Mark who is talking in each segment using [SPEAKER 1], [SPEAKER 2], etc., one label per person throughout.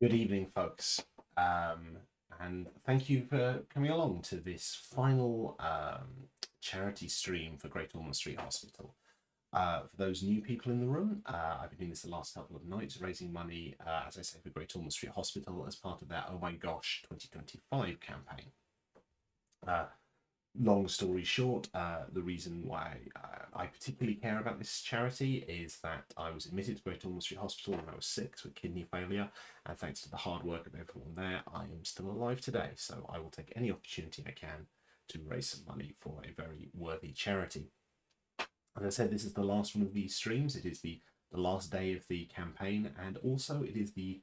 [SPEAKER 1] Good evening, folks, and thank you for coming along to this final charity stream for Great Ormond Street Hospital. For those new people in the room, I've been doing this the last couple of nights, raising money, as I say, for Great Ormond Street Hospital as part of their Oh My Gosh 2025 campaign. Long story short, the reason why I particularly care about this charity is that I was admitted to Great Ormond Street Hospital when I was 6 with kidney failure, and thanks to the hard work of everyone there, I am still alive today. So I will take any opportunity I can to raise some money for a very worthy charity. As I said, this is the last one of these streams. It is the last day of the campaign, and also it is the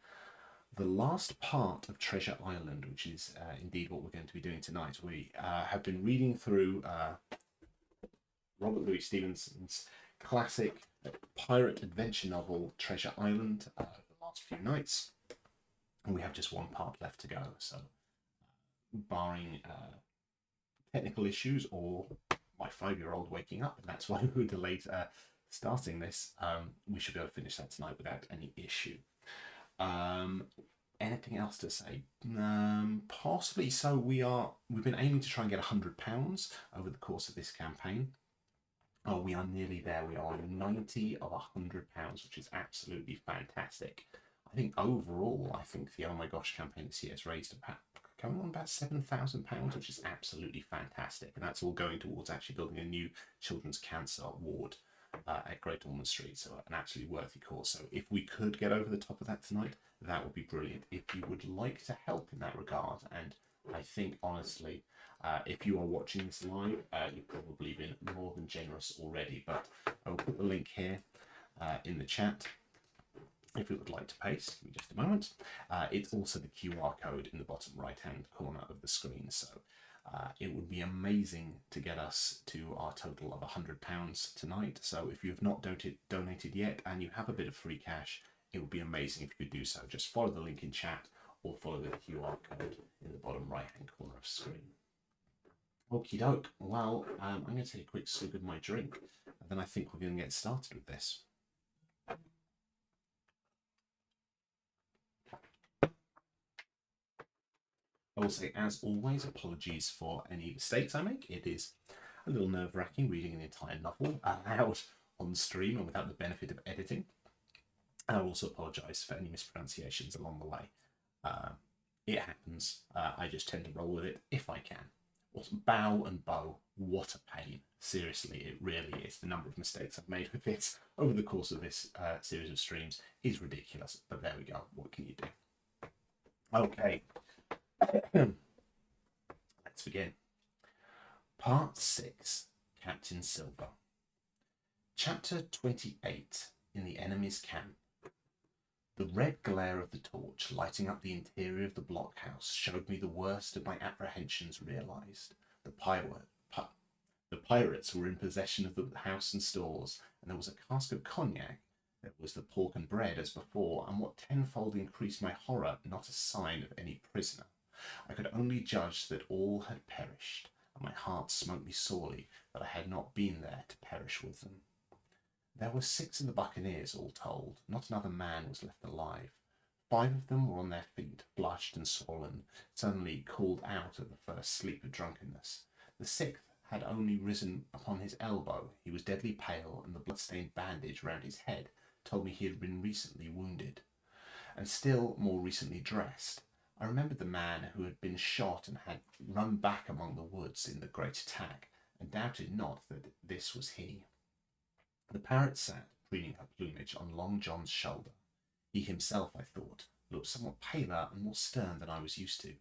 [SPEAKER 1] last part of Treasure Island, which is indeed what we're going to be doing tonight. We have been reading through Robert Louis Stevenson's classic pirate adventure novel, Treasure Island, the last few nights. And we have just one part left to go. So, barring technical issues or my 5-year-old waking up, and that's why we were delayed starting this, we should be able to finish that tonight without any issue. Anything else to say? Possibly. So we've been aiming to try and get £100 over the course of this campaign. Oh, we are nearly there. We are on 90 of £100, which is absolutely fantastic. I think overall, the Oh My Gosh campaign this year has raised about £7,000, which is absolutely fantastic, and that's all going towards actually building a new children's cancer ward at Great Ormond Street, so an absolutely worthy cause. So if we could get over the top of that tonight, that would be brilliant. If you would like to help in that regard, and I think honestly, if you are watching this live, you've probably been more than generous already, but I will put the link here in the chat if you would like to paste. Give me just a moment. It's also the QR code in the bottom right hand corner of the screen, so it would be amazing to get us to our total of £100 tonight. So if you have not donated yet and you have a bit of free cash, it would be amazing if you could do so. Just follow the link in chat or follow the QR code in the bottom right hand corner of the screen. Okie doke. Well, I'm going to take a quick swig of my drink, and then I think we're going to get started with this. I will say, as always, apologies for any mistakes I make. It is a little nerve-wracking reading an entire novel out on stream and without the benefit of editing. And I also apologise for any mispronunciations along the way. It happens. I just tend to roll with it if I can. Bow and bow, what a pain. Seriously, it really is. The number of mistakes I've made with this over the course of this series of streams is ridiculous. But there we go. What can you do? Okay. Let's begin. Part 6, Captain Silver. Chapter 28, In the Enemy's Camp. The red glare of the torch lighting up the interior of the blockhouse showed me the worst of my apprehensions realised. The pirates were in possession of the house and stores, and there was a cask of cognac. There was the pork and bread as before, and what tenfold increased my horror, not a sign of any prisoner. I could only judge that all had perished, and my heart smote me sorely that I had not been there to perish with them. There were 6 of the buccaneers, all told. Not another man was left alive. 5 of them were on their feet, flushed and swollen, suddenly called out of the first sleep of drunkenness. The 6th had only risen upon his elbow. He was deadly pale, and the blood-stained bandage round his head told me he had been recently wounded, and still more recently dressed. I remembered the man who had been shot and had run back among the woods in the great attack, and doubted not that this was he. The parrot sat, preening her plumage, on Long John's shoulder. He himself, I thought, looked somewhat paler and more stern than I was used to.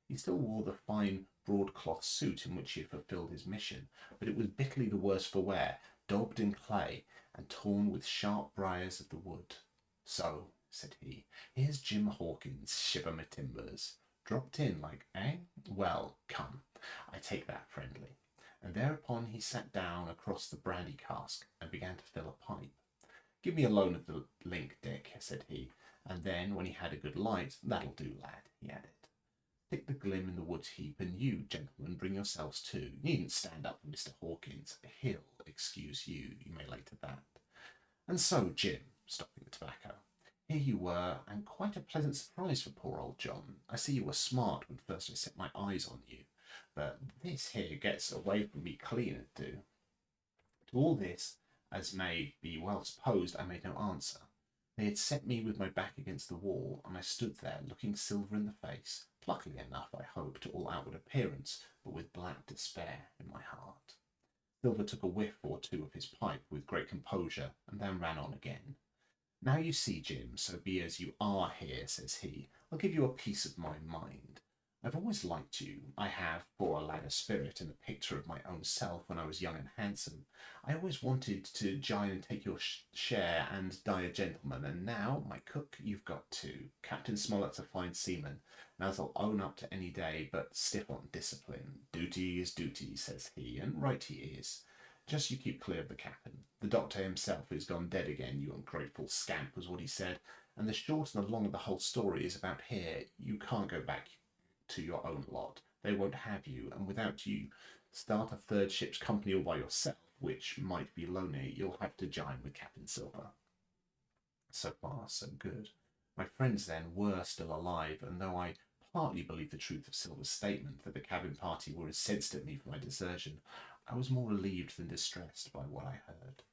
[SPEAKER 1] He still wore the fine broadcloth suit in which he had fulfilled his mission, but it was bitterly the worse for wear, daubed in clay, and torn with sharp briars of the wood. "So," said he, "here's Jim Hawkins, shiver my timbers. Dropped in like, eh? Well, come, I take that friendly." And thereupon he sat down across the brandy cask and began to fill a pipe. "Give me a loan of the link, Dick," said he, and then, when he had a good light, "That'll do, lad," he added. "Stick the glim in the wood heap, and you, gentlemen, bring yourselves too. You needn't stand up for Mr. Hawkins. He'll excuse you, you may lay to that. And so, Jim," stopping the tobacco, Here you were, and quite a pleasant surprise for poor old John. I see you were smart when first I set my eyes on you, but this here gets away from me clean it do. To all this, as may be well supposed, I made no answer. They had set me with my back against the wall, and I stood there looking Silver in the face, pluckily enough, I hope, to all outward appearance, but with black despair in my heart. Silver took a whiff or two of his pipe with great composure, and then ran on again. Now you see, Jim, so be as you are here, says he, I'll give you a piece of my mind. I've always liked you. I have, for a lad of spirit and a picture of my own self when I was young and handsome. I always wanted to join and take your share and die a gentleman, and now, my cook, you've got to. Captain Smollett's a fine seaman, and as I'll own up to any day, but stiff on discipline. Duty is duty, says he, and right he is. Just you keep clear of the captain. The doctor himself is gone dead again, you ungrateful scamp, was what he said, and the short and the long of the whole story is about here. You can't go back to your own lot. They won't have you, and without you start a third ship's company all by yourself, which might be lonely, you'll have to join with Captain Silver. So far, so good. My friends then were still alive, and though I partly believed the truth of Silver's statement that the cabin party were incensed at me for my desertion, I was more relieved than distressed by what I heard.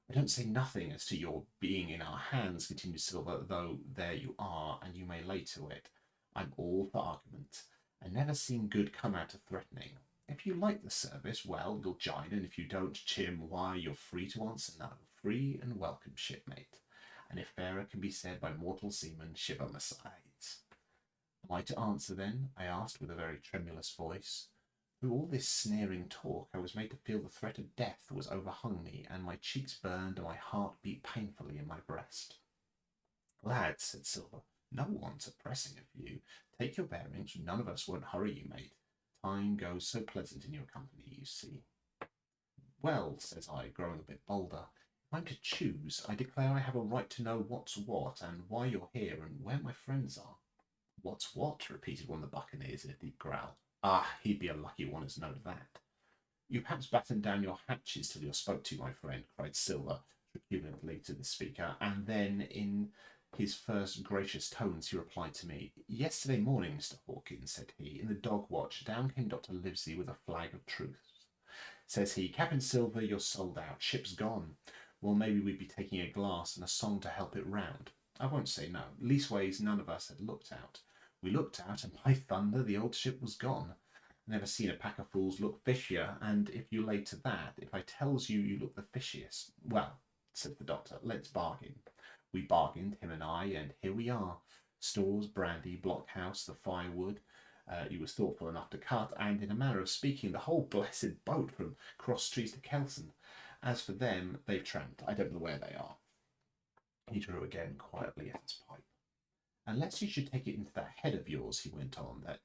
[SPEAKER 1] I don't say nothing as to your being in our hands, continued Silver, though there you are, and you may lay to it. I'm all for argument. I never seen good come out of threatening. If you like the service, well, you'll join, and if you don't, Jim, why, you're free to answer no. Free and welcome, shipmate. And if fairer can be said by mortal seamen, shiver my sides. Am I to answer, then? I asked with a very tremulous voice. Through all this sneering talk, I was made to feel the threat of death was overhung me, and my cheeks burned and my heart beat painfully in my breast. Lads, said Silver, no one's oppressing of you. Take your bearings. None of us won't hurry you, mate. Time goes so pleasant in your company, you see. Well, says I, growing a bit bolder, if I'm to choose, I declare I have a right to know what's what, and why you're here, and where my friends are. What's what? Repeated one of the buccaneers in a deep growl. Ah, he'd be a lucky one as knowed that. You perhaps batten down your hatches till you're spoke to, my friend, cried Silver truculently to the speaker, and then in his first gracious tones he replied to me. Yesterday morning, Mr. Hawkins, said he, in the dog watch, down came Dr. Livesey with a flag of truce. Says he, Captain Silver, you're sold out, ship's gone. Well, maybe we'd be taking a glass and a song to help it round. I won't say no. Leastways, none of us had looked out. We looked out, and by thunder, the old ship was gone. Never seen a pack of fools look fishier, and if you lay to that, if I tells you you look the fishiest, well, said the doctor, let's bargain. We bargained, him and I, and here we are. Stores, brandy, blockhouse, the firewood. He was thoughtful enough to cut, and in a manner of speaking, the whole blessed boat from Cross Trees to Kelson. As for them, they've tramped. I don't know where they are. He drew again quietly at his pipe. Unless you should take it into that head of yours, he went on, that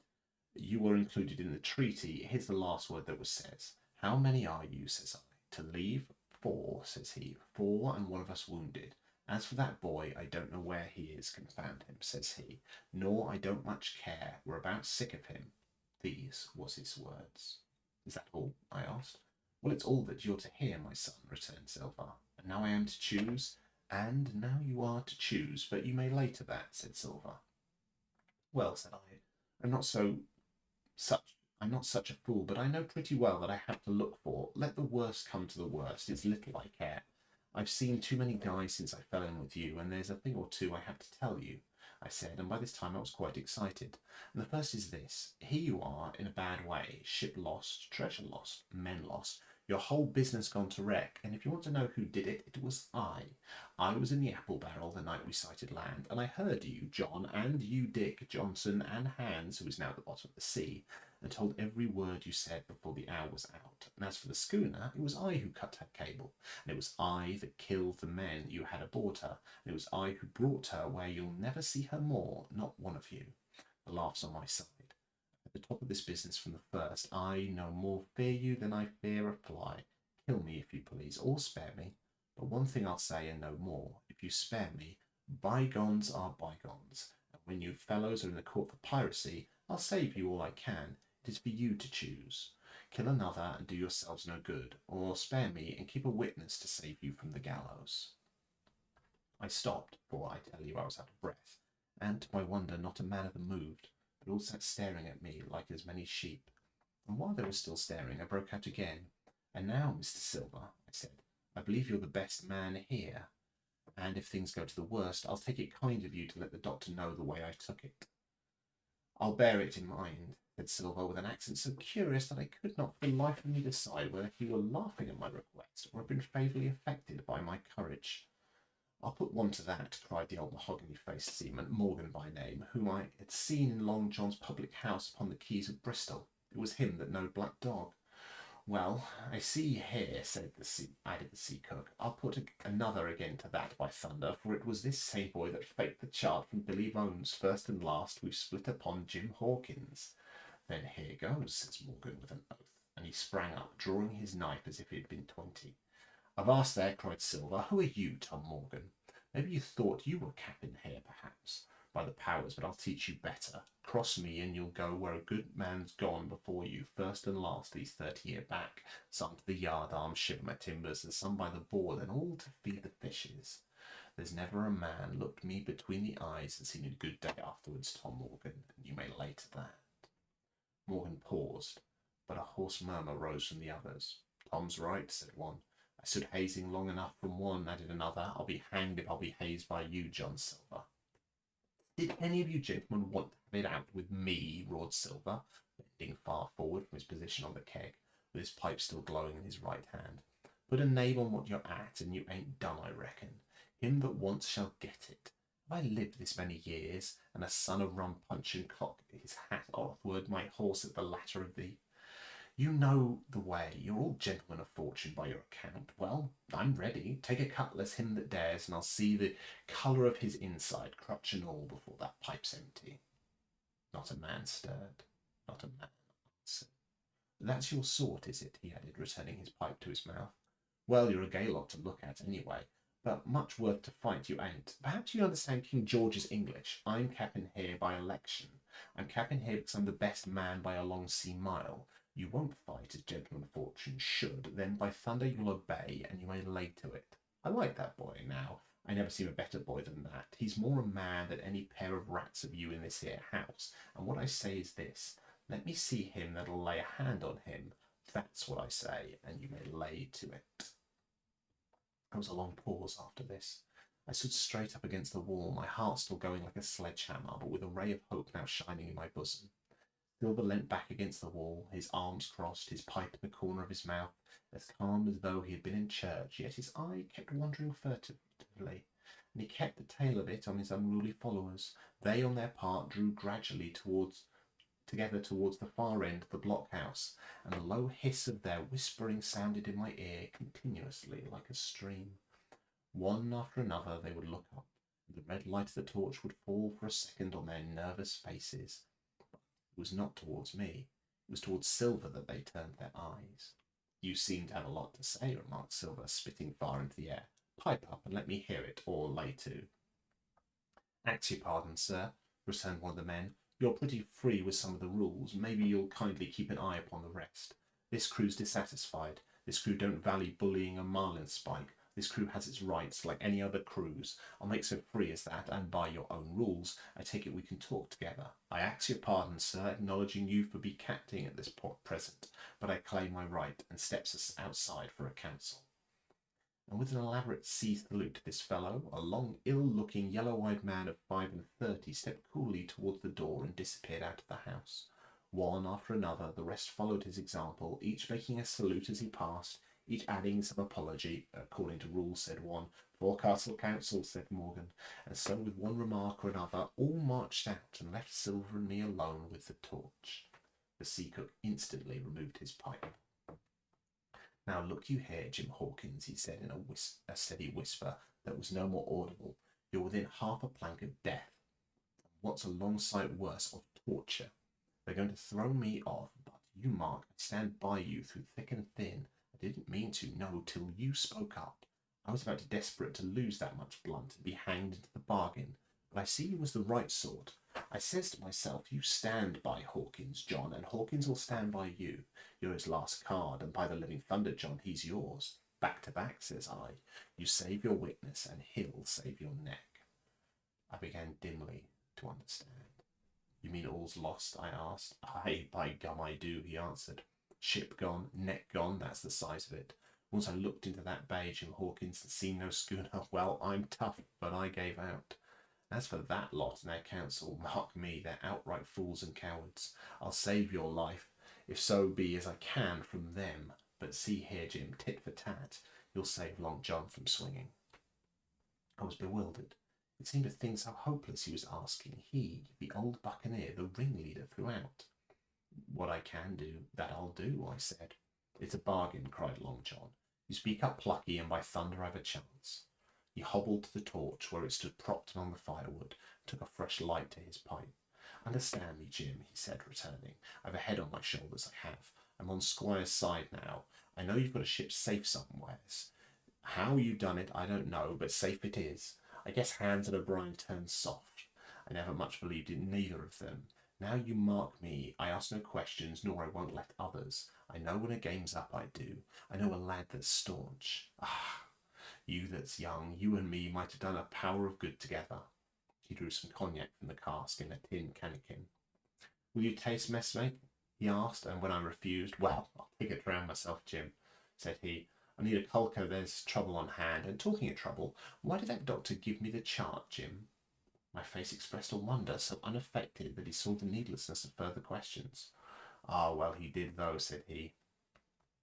[SPEAKER 1] you were included in the treaty, here's the last word that was said. How many are you, says I. To leave? 4, says he. 4 and one of us wounded. As for that boy, I don't know where he is, confound him, says he, nor I don't much care. We're about sick of him. These was his words. Is that all? I asked. Well, it's all that you're to hear, my son, returned Silver. And now I am to choose, and now you are to choose, but you may lay to that, said Silver. Well, said I, I'm not such a fool, but I know pretty well that I have to look for. Let the worst come to the worst. It's little I care. I've seen too many guys since I fell in with you, and there's a thing or two I have to tell you, I said, and by this time I was quite excited. And the first is this. Here you are in a bad way. Ship lost, treasure lost, men lost, your whole business gone to wreck, and if you want to know who did it, it was I. I was in the apple barrel the night we sighted land, and I heard you, John, and you, Dick, Johnson, and Hans, who is now at the bottom of the sea, and told every word you said before the hour was out. And as for the schooner, it was I who cut her cable, and it was I that killed the men you had aboard her, and it was I who brought her where you'll never see her more, not one of you. The laugh's on my side. At the top of this business from the first, I no more fear you than I fear a fly. Kill me if you please, or spare me. But one thing I'll say and no more. If you spare me, bygones are bygones, and when you fellows are in the court for piracy, I'll save you all I can. It is for you to choose. Kill another and do yourselves no good, or spare me and keep a witness to save you from the gallows. I stopped, for I tell you I was out of breath, and to my wonder not a man of them moved, but all sat staring at me like as many sheep. And while they were still staring, I broke out again. And now, Mr. Silver, I said, I believe you're the best man here, and if things go to the worst, I'll take it kind of you to let the doctor know the way I took it. I'll bear it in mind, said Silver, with an accent so curious that I could not for the life of me decide whether he were laughing at my request or had been favourably affected by my courage. I'll put one to that, cried the old mahogany-faced seaman, Morgan by name, whom I had seen in Long John's public house upon the quays of Bristol. It was him that knowed Black Dog. Well, I see here, added the sea cook. I'll put another again to that, by thunder, for it was this same boy that faked the chart from Billy Bones, first and last we've split upon Jim Hawkins. Then here goes, says Morgan with an oath, and he sprang up, drawing his knife as if he had been 20. Avast there, cried Silver. Who are you, Tom Morgan? Maybe you thought you were Captain Hare, perhaps. By the powers, but I'll teach you better. Cross me, and you'll go where a good man's gone before you, first and last, these 30 year back. Some to the yard arm, shiver my timbers, and some by the board, and all to feed the fishes. There's never a man looked me between the eyes and seen a good day afterwards, Tom Morgan, and you may lay to that. Morgan paused, but a hoarse murmur rose from the others. Tom's right, said one. I stood hazing long enough from one, added another. I'll be hanged if I'll be hazed by you, John Silver. Did any of you gentlemen want to have it out with me? Roared Silver, bending far forward from his position on the keg, with his pipe still glowing in his right hand. Put a name on what you're at, and you ain't done, I reckon. Him that wants shall get it. Have I lived this many years, and a son of rum punch and cock his hat offward, my horse at the latter of thee? You know the way. You're all gentlemen of fortune by your account. Well, I'm ready. Take a cutlass, him that dares, and I'll see the colour of his inside, crutch and all, before that pipe's empty. Not a man stirred. Not a man answered. That's your sort, is it? He added, returning his pipe to his mouth. Well, you're a gay lot to look at, anyway, but much worth to fight you ain't. Perhaps you understand King George's English. I'm Captain Hare by election. I'm Captain Hare because I'm the best man by a long sea mile. You won't fight as gentlemen of fortune should, then by thunder you'll obey, and you may lay to it. I like that boy now. I never seen a better boy than that. He's more a man than any pair of rats of you in this here house. And what I say is this, let me see him that'll lay a hand on him. That's what I say, and you may lay to it. There was a long pause after this. I stood straight up against the wall, my heart still going like a sledgehammer, but with a ray of hope now shining in my bosom. Silver leant back against the wall, his arms crossed, his pipe in the corner of his mouth, as calm as though he had been in church, yet his eye kept wandering furtively, and he kept the tail of it on his unruly followers. They, on their part, drew gradually together towards the far end of the blockhouse, and the low hiss of their whispering sounded in my ear continuously like a stream. One after another they would look up, and the red light of the torch would fall for a second on their nervous faces. It was not towards me. It was towards Silver that they turned their eyes. You seem to have a lot to say, remarked Silver, spitting far into the air. Pipe up and let me hear it, or lay to. Ax your pardon, sir, returned one of the men. You're pretty free with some of the rules. Maybe you'll kindly keep an eye upon the rest. This crew's dissatisfied. This crew don't value bullying a marlinspike. This crew has its rights, like any other crews. I'll make so free as that, and by your own rules, I take it we can talk together. I ask your pardon, sir, acknowledging you for be captain at this present, but I claim my right, and steps us outside for a council. And with an elaborate sea salute, this fellow, a long, ill-looking, yellow-eyed man of 35, stepped coolly towards the door and disappeared out of the house. One after another, the rest followed his example, each making a salute as he passed, each adding some apology, according to rules, said one. Forecastle Council, said Morgan, and so with one remark or another, all marched out and left Silver and me alone with the torch. The sea cook instantly removed his pipe. Now look you here, Jim Hawkins, he said in a steady whisper that was no more audible. You're within half a plank of death. What's a long sight worse, of torture? They're going to throw me off, but you mark, I stand by you through thick and thin. I didn't mean to, no, till you spoke up. I was about desperate to lose that much blunt and be hanged into the bargain, but I see you was the right sort. I says to myself, you stand by Hawkins, John, and Hawkins will stand by you. You're his last card, and by the living thunder, John, he's yours. Back to back, says I. You save your witness, and he'll save your neck. I began dimly to understand. You mean all's lost? I asked. Aye, by gum I do, he answered. Ship gone, neck gone, that's the size of it. Once I looked into that bay, Jim Hawkins, and seen no schooner, well, I'm tough, but I gave out. As for that lot and their counsel, mark me, they're outright fools and cowards. I'll save your life, if so be as I can from them. But see here, Jim, tit for tat, you'll save Long John from swinging. I was bewildered. It seemed a thing so hopeless he was asking. He, the old buccaneer, the ringleader throughout. What I can do, that I'll do, I said. It's a bargain, cried Long John. You speak up plucky, and by thunder I've a chance. He hobbled to the torch where it stood propped among the firewood, and took a fresh light to his pipe. Understand me, Jim, he said, returning. I've a head on my shoulders, I have. I'm on Squire's side now. I know you've got a ship safe somewheres. How you done it, I don't know, but safe it is. I guess Hans and O'Brien turned soft. I never much believed in neither of them. Now you mark me, I ask no questions, nor I won't let others. I know when a game's up, I do. I know a lad that's staunch. Ah, you that's young, you and me might have done a power of good together. He drew some cognac from the cask in a tin cannikin. Will you taste, messmate? He asked, and when I refused, well, I'll take it round myself, Jim, said he. I need a culker, there's trouble on hand. And talking of trouble, why did that doctor give me the chart, Jim? My face expressed a wonder so unaffected that he saw the needlessness of further questions. Ah, well, he did, though, said he.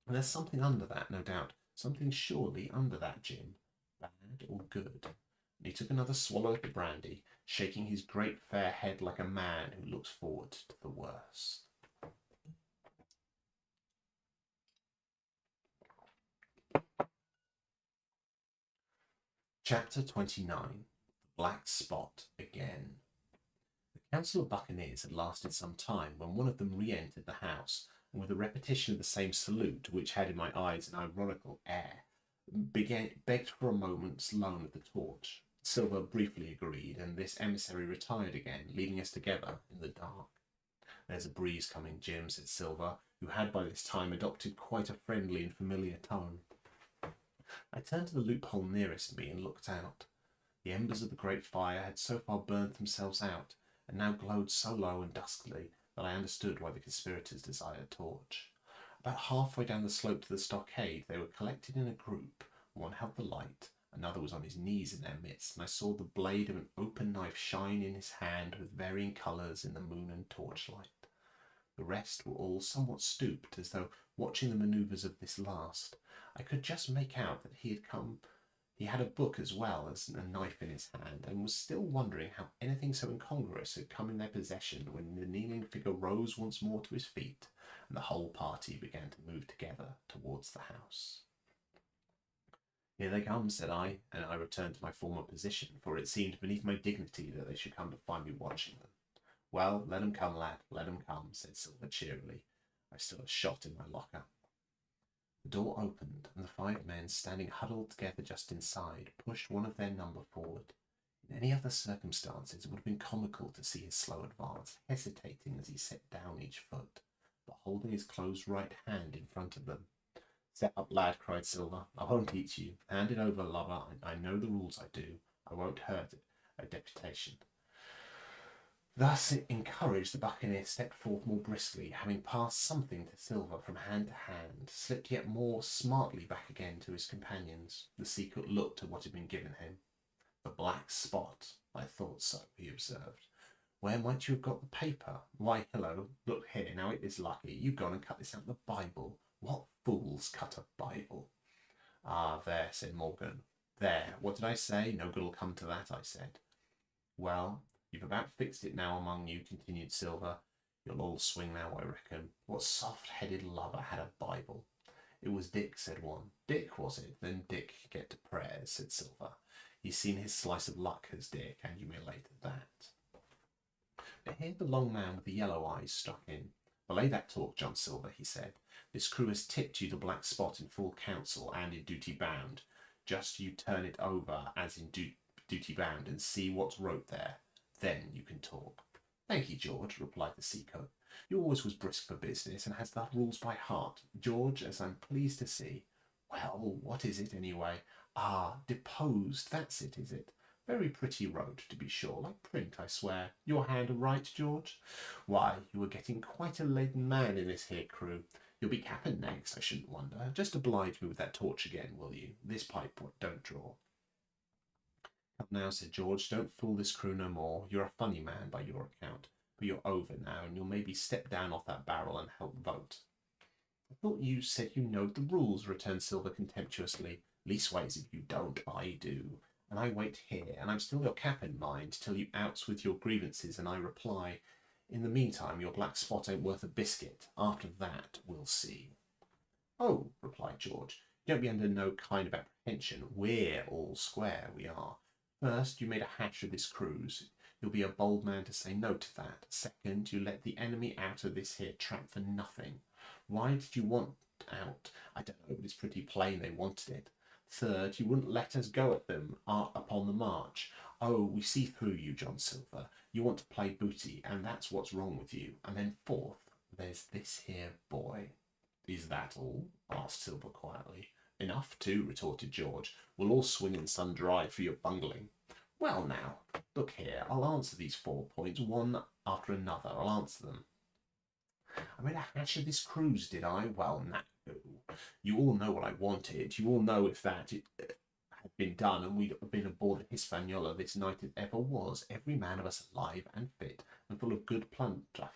[SPEAKER 1] And there's something under that, no doubt. Something surely under that, Jim. Bad or good? And he took another swallow of the brandy, shaking his great fair head like a man who looks forward to the worst. Chapter 29. The Black Spot Again. The council of buccaneers had lasted some time when one of them re-entered the house, and with a repetition of the same salute, which had in my eyes an ironical air, begged for a moment's loan of the torch. Silver briefly agreed, and this emissary retired again, leaving us together in the dark. There's a breeze coming, Jim, said Silver, who had by this time adopted quite a friendly and familiar tone. I turned to the loophole nearest me and looked out. The embers of the great fire had so far burnt themselves out, and now glowed so low and duskily that I understood why the conspirators desired a torch. About halfway down the slope to the stockade, they were collected in a group. One held the light, another was on his knees in their midst, and I saw the blade of an open knife shine in his hand with varying colours in the moon and torchlight. The rest were all somewhat stooped, as though watching the manoeuvres of this last. I could just make out that he had a book as well as a knife in his hand, and was still wondering how anything so incongruous had come in their possession when the kneeling figure rose once more to his feet, and the whole party began to move together towards the house. Here they come, said I, and I returned to my former position, for it seemed beneath my dignity that they should come to find me watching them. Well, let 'em come, lad, let 'em come, said Silver cheerily. I've still a shot in my locker. The door opened, and the 5 men, standing huddled together just inside, pushed one of their number forward. In any other circumstances, it would have been comical to see his slow advance, hesitating as he set down each foot, but holding his closed right hand in front of them. Step up, lad, cried Silver. I won't eat you. Hand it over, lover. I know the rules, I do. I won't hurt a deputation. Thus encouraged, the buccaneer stepped forth more briskly, having passed something to Silver from hand to hand, slipped yet more smartly back again to his companions. The secret looked at what had been given him. The black spot. I thought so, he observed. Where might you have got the paper? Why, hello, look here, now it is lucky. You've gone and cut this out of the Bible. What fools cut a Bible? Ah, there, said Morgan. There, what did I say? No good'll come to that, I said. Well, you've about fixed it now among you, continued Silver. You'll all swing now, I reckon. What soft-headed lubber had a Bible? It was Dick, said one. Dick, was it? Then Dick could get to prayers, said Silver. He's seen his slice of luck, has Dick, and you may lay to that. But here the long man with the yellow eyes struck in. Belay that talk, John Silver, he said. This crew has tipped you the black spot in full council and in duty bound. Just you turn it over as in duty bound and see what's wrote there. Then you can talk. Thank you, George, replied the seacook. You always was brisk for business and has the rules by heart. George, as I'm pleased to see. Well, what is it anyway? Ah, deposed, that's it, is it? Very pretty road, to be sure, like print, I swear. Your hand right, George? Why, you are getting quite a laden man in this here crew. You'll be cap'n next, I shouldn't wonder. Just oblige me with that torch again, will you? This pipe don't draw. Come now, said George, don't fool this crew no more. You're a funny man by your account, but you're over now, and you'll maybe step down off that barrel and help vote. I thought you said you knowed the rules, returned Silver contemptuously. Leastways, if you don't, I do. And I wait here, and I'm still your cap'n, mind, till you outs with your grievances, and I reply, in the meantime, your black spot ain't worth a biscuit. After that, we'll see. Oh, replied George, you don't be under no kind of apprehension. We're all square, we are. First, you made a hash of this cruise. You'll be a bold man to say no to that. Second, you let the enemy out of this here trap for nothing. Why did you want out? I don't know, but it's pretty plain they wanted it. Third, you wouldn't let us go at them upon the march. Oh, we see through you, John Silver. You want to play booty, and that's what's wrong with you. And then fourth, there's this here boy. Is that all? Asked Silver quietly. Enough too, retorted George. We'll all swing in sun dry for your bungling. Well now, look here, I'll answer these 4 points, one after another. I'll answer them. I made a hash of this cruise, did I? Well, no. You all know what I wanted. You all know if that had been done and we'd been aboard the Hispaniola this night as ever was, every man of us alive and fit and full of good plunder,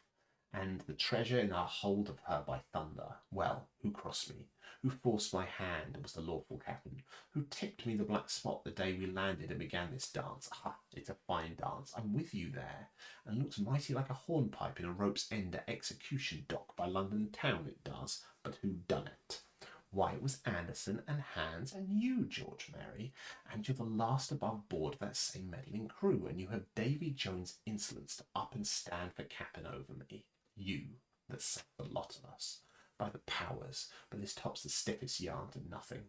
[SPEAKER 1] and the treasure in our hold of her by thunder. Well, who crossed me? Who forced my hand and was the lawful captain? Who tipped me the black spot the day we landed and began this dance? Ah, it's a fine dance. I'm with you there, and looks mighty like a hornpipe in a rope's end at execution dock by London town, it does. But who done it? Why, it was Anderson and Hans and you, George Merry, and you're the last above board of that same meddling crew, and you have Davy Jones' insolence to up and stand for captain over me. You that set the lot of us. By the powers, but this top's the stiffest yarn to nothing.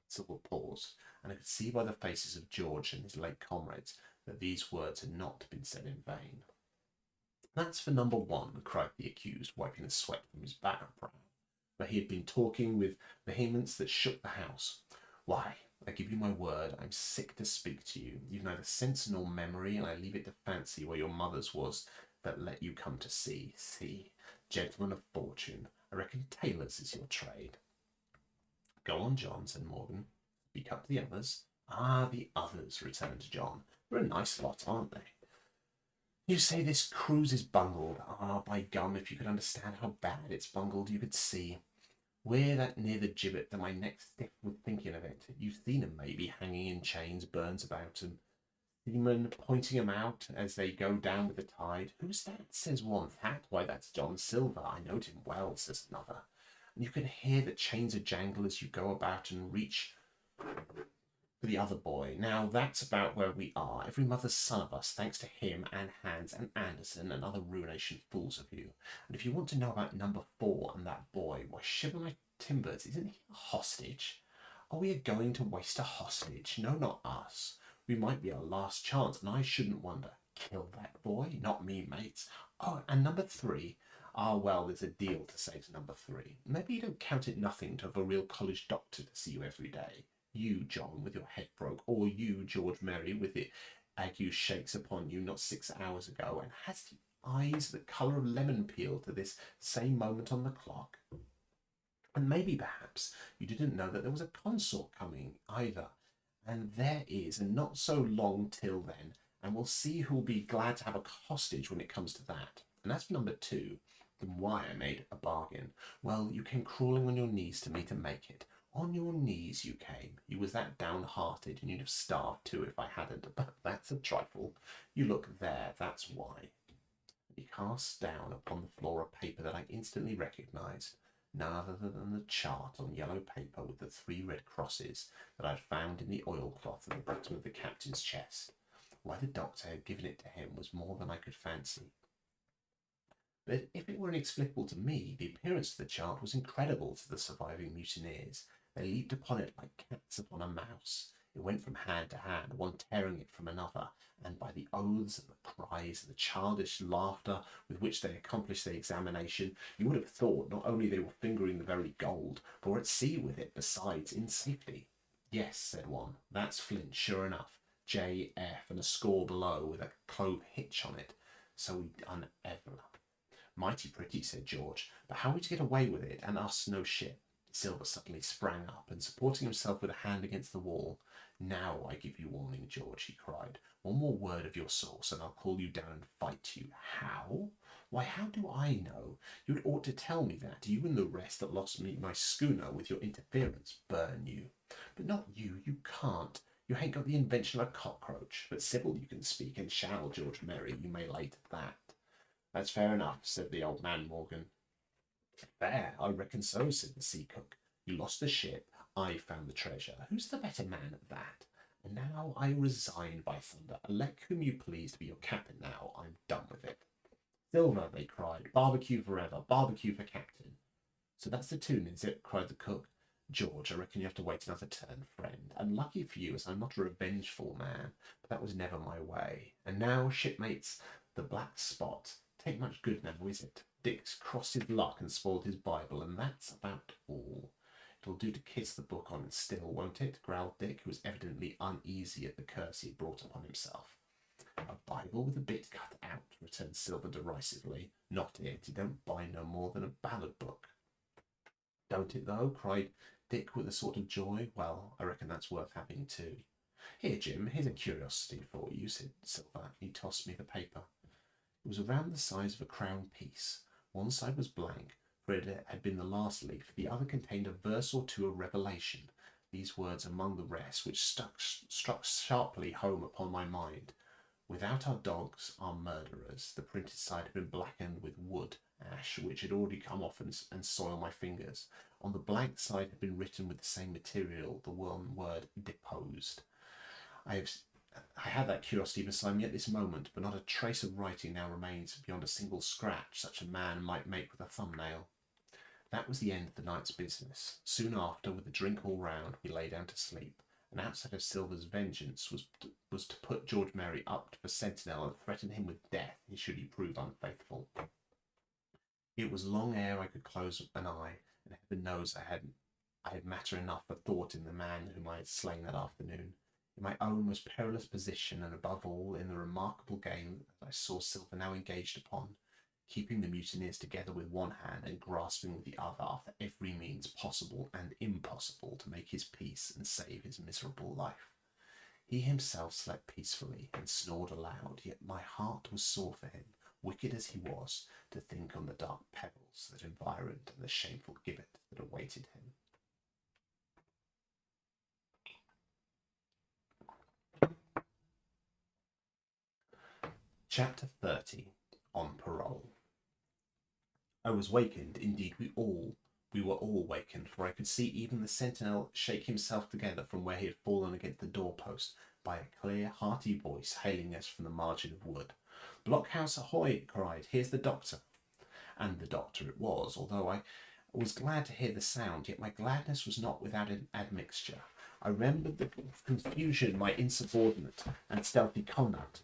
[SPEAKER 1] Silver paused, and I could see by the faces of George and his late comrades that these words had not been said in vain. That's for number one, cried the accused, wiping the sweat from his brow, where he had been talking with vehemence that shook the house. Why, I give you my word, I'm sick to speak to you. You've neither sense nor memory, and I leave it to fancy where your mother's was that let you come to sea. See, gentlemen of fortune, I reckon tailors is your trade. Go on, John, said Morgan. Speak up to the others. Ah, the others, returned John. They're a nice lot, aren't they? You say this cruise is bungled. Ah, by gum, if you could understand how bad it's bungled, you could see. We're that near the gibbet that my neck's stiff with thinking of it. You've seen 'em, maybe, hanging in chains, burns about 'em. Seamen pointing 'em out as they go down with the tide. Who's that? Says one. That? Why, that's John Silver. I know him well, says another. And you can hear the chains a jangle as you go about and reach for the other boy. Now, that's about where we are. Every mother's son of us, thanks to him and Hans and Anderson and other ruination fools of you. And if you want to know about number 4 and that boy, why, shiver my timbers, isn't he a hostage? Are we going to waste a hostage? No, not us. We might be our last chance, and I shouldn't wonder. Kill that boy? Not me, mates. Oh, and number 3. Ah, well, there's a deal to say to number 3. Maybe you don't count it nothing to have a real college doctor to see you every day. You, John, with your head broke, or you, George Merry, with the ague shakes upon you not 6 hours ago, and has the eyes the colour of lemon peel to this same moment on the clock. And maybe, perhaps, you didn't know that there was a consort coming either. And there is, and not so long till then, and we'll see who'll be glad to have a hostage when it comes to that. And as for number 2, then why I made a bargain. Well, you came crawling on your knees to me to make it. On your knees you came. You was that downhearted, and you'd have starved too if I hadn't, but that's a trifle. You look there, that's why. He cast down upon the floor a paper that I instantly recognised, none other than the chart on yellow paper with the 3 red crosses that I had found in the oilcloth at the bottom of the captain's chest. Why the doctor had given it to him was more than I could fancy. But if it were inexplicable to me, the appearance of the chart was incredible to the surviving mutineers. They leaped upon it like cats upon a mouse. It went from hand to hand, one tearing it from another, and by the oaths and the cries and the childish laughter with which they accomplished the examination, you would have thought not only they were fingering the very gold, but were at sea with it besides, in safety. Yes, said one, that's Flint, sure enough. J.F. and a score below with a clove hitch on it. So we unenvelope. Mighty pretty, said George, but how are we to get away with it, and us no ship? Silver suddenly sprang up, and supporting himself with a hand against the wall, now I give you warning, George, he cried. One more word of your sauce, and I'll call you down and fight you. How? Why, how do I know? You ought to tell me that, you and the rest that lost me my schooner with your interference. Burn you. But not you, you can't. You hain't got the invention of a cockroach. But civil you can speak, and shall, George Merry, you may lay to that. That's fair enough, said the old man Morgan. Fair, I reckon so, said the sea cook. You lost the ship, I found the treasure. Who's the better man at that? And now I resign, by thunder. Elect whom you please to be your captain now. I'm done with it. Silver, they cried. Barbecue forever. Barbecue for captain. So that's the tune, is it? Cried the cook. George, I reckon you have to wait another turn, friend. And lucky for you, as I'm not a revengeful man, but that was never my way. And now, shipmates, the black spot. Tain't much good now, is it? Dick's crossed his luck and spoiled his Bible, and that's about all. It'll do to kiss the book on still, won't it? Growled Dick, who was evidently uneasy at the curse he had brought upon himself. A Bible with a bit cut out, returned Silver derisively. Not it. It don't bind no more than a ballad book. Don't it, though? Cried Dick with a sort of joy. Well, I reckon that's worth having too. Here, Jim, here's a curiosity for you, said Silver. He tossed me the paper. It was around the size of a crown piece. One side was blank, for it had been the last leaf. The other contained a verse or two of Revelation, these words among the rest, which struck sharply home upon my mind. Without our dogs, our murderers. The printed side had been blackened with wood ash, which had already come off and soiled my fingers. On the blank side had been written with the same material the one word deposed. I had that curiosity beside me at this moment, but not a trace of writing now remains beyond a single scratch such a man might make with a thumbnail. That was the end of the night's business. Soon after, with a drink all round, we lay down to sleep, and outside of Silver's vengeance was to put George Merry up for sentinel and threaten him with death should he prove unfaithful. It was long ere I could close an eye, and heaven knows I had matter enough for thought in the man whom I had slain that afternoon. In my own most perilous position, and above all in the remarkable game that I saw Silver now engaged upon, keeping the mutineers together with one hand and grasping with the other after every means possible and impossible to make his peace and save his miserable life. He himself slept peacefully and snored aloud, yet my heart was sore for him, wicked as he was, to think on the dark perils that environed and the shameful gibbet that awaited him. Chapter 30. On Parole. I was wakened, indeed we were all wakened, for I could see even the sentinel shake himself together from where he had fallen against the doorpost, by a clear, hearty voice hailing us from the margin of wood. "Blockhouse ahoy!" it cried. "Here's the doctor." And the doctor it was, although I was glad to hear the sound, yet my gladness was not without an admixture. I remembered the confusion, my insubordinate and stealthy conduct,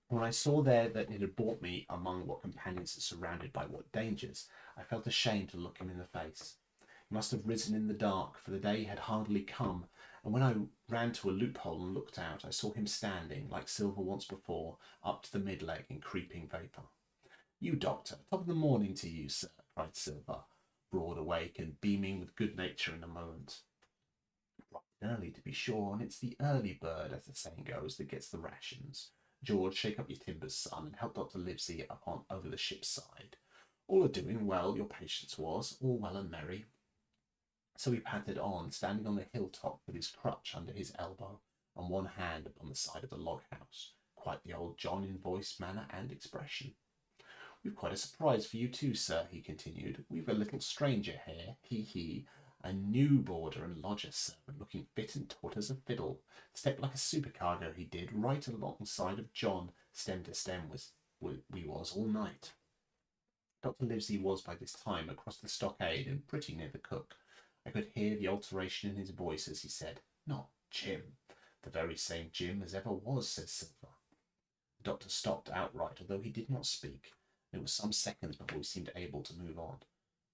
[SPEAKER 1] when I saw there that it had brought me among what companions and surrounded by what dangers. I felt ashamed to look him in the face. He must have risen in the dark, for the day had hardly come, and when I ran to a loophole and looked out, I saw him standing, like Silver once before, up to the mid-leg in creeping vapour. "You, doctor, top of the morning to you, sir," cried Silver, broad awake and beaming with good nature in a moment. "Bright and early, to be sure, and it's the early bird, as the saying goes, that gets the rations. George, shake up your timbers, son, and help Dr. Livesey over the ship's side. All are doing well, your patience was, all well and merry." So he pattered on, standing on the hilltop with his crutch under his elbow, and one hand upon the side of the log-house, quite the old John in voice, manner, and expression. "We've quite a surprise for you too, sir," he continued. "We've a little stranger here, he, a new boarder and lodger servant, looking fit and taut as a fiddle. Stepped like a supercargo, he did, right alongside of John, stem to stem we was all night." Dr. Livesey was by this time across the stockade and pretty near the cook. I could hear the alteration in his voice as he said, "Not Jim." The very same Jim as ever was, said Silver. The doctor stopped outright, although he did not speak. It was some seconds before he seemed able to move on.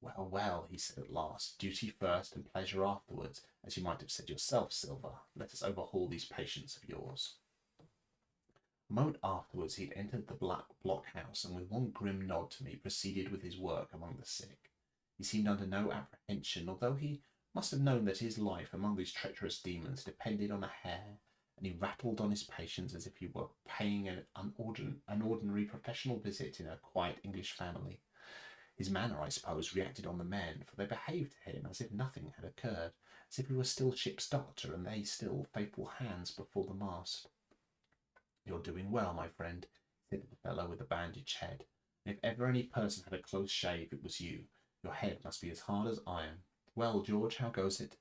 [SPEAKER 1] Well, well, he said at last, duty first and pleasure afterwards, as you might have said yourself, Silver. Let us overhaul these patients of yours. A moment afterwards he had entered the black blockhouse, and with one grim nod to me proceeded with his work among the sick. He seemed under no apprehension, although he must have known that his life among these treacherous demons depended on a hair, and he rattled on his patients as if he were paying an ordinary professional visit in a quiet English family. His manner, I suppose, reacted on the men, for they behaved to him as if nothing had occurred, as if he were still ship's doctor and they still faithful hands before the mast. You're doing well, my friend, said the fellow with the bandaged head. And if ever any person had a close shave, it was you. Your head must be as hard as iron. Well, George, how goes it?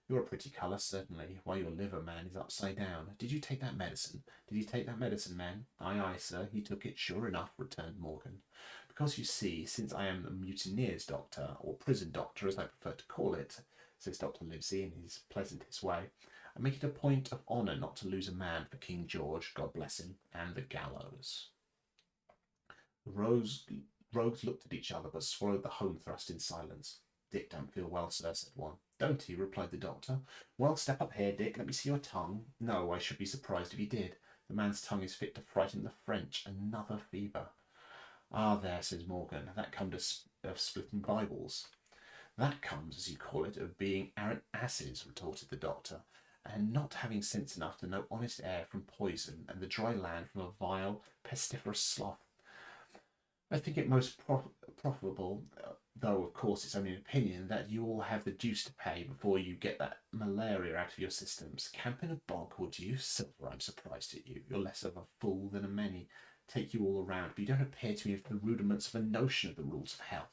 [SPEAKER 1] You're a pretty colour, certainly, while your liver, man, is upside down. Did you take that medicine? Did you take that medicine, man? Aye, aye, sir, he took it, sure enough, returned Morgan. Because you see, since I am the mutineer's doctor, or prison doctor, as I prefer to call it, says Dr. Livesey in his pleasantest way, I make it a point of honour not to lose a man for King George, God bless him, and the gallows. The rogues looked at each other, but swallowed the home thrust in silence. Dick don't feel well, sir, said one. Don't he? Replied the doctor. Well, step up here, Dick. Let me see your tongue. No, I should be surprised if he did. The man's tongue is fit to frighten the French. Another fever. Ah, there, says Morgan. That comes of splitting Bibles. That comes, as you call it, of being arrant asses, retorted the doctor, and not having sense enough to know honest air from poison, and the dry land from a vile, pestiferous slough. I think it most profitable, though of course it's only an opinion, that you all have the deuce to pay before you get that malaria out of your systems. Camp in a bog, would you? Silver, I'm surprised at you. You're less of a fool than a many. Take you all around, but you don't appear to me with the rudiments of a notion of the rules of health.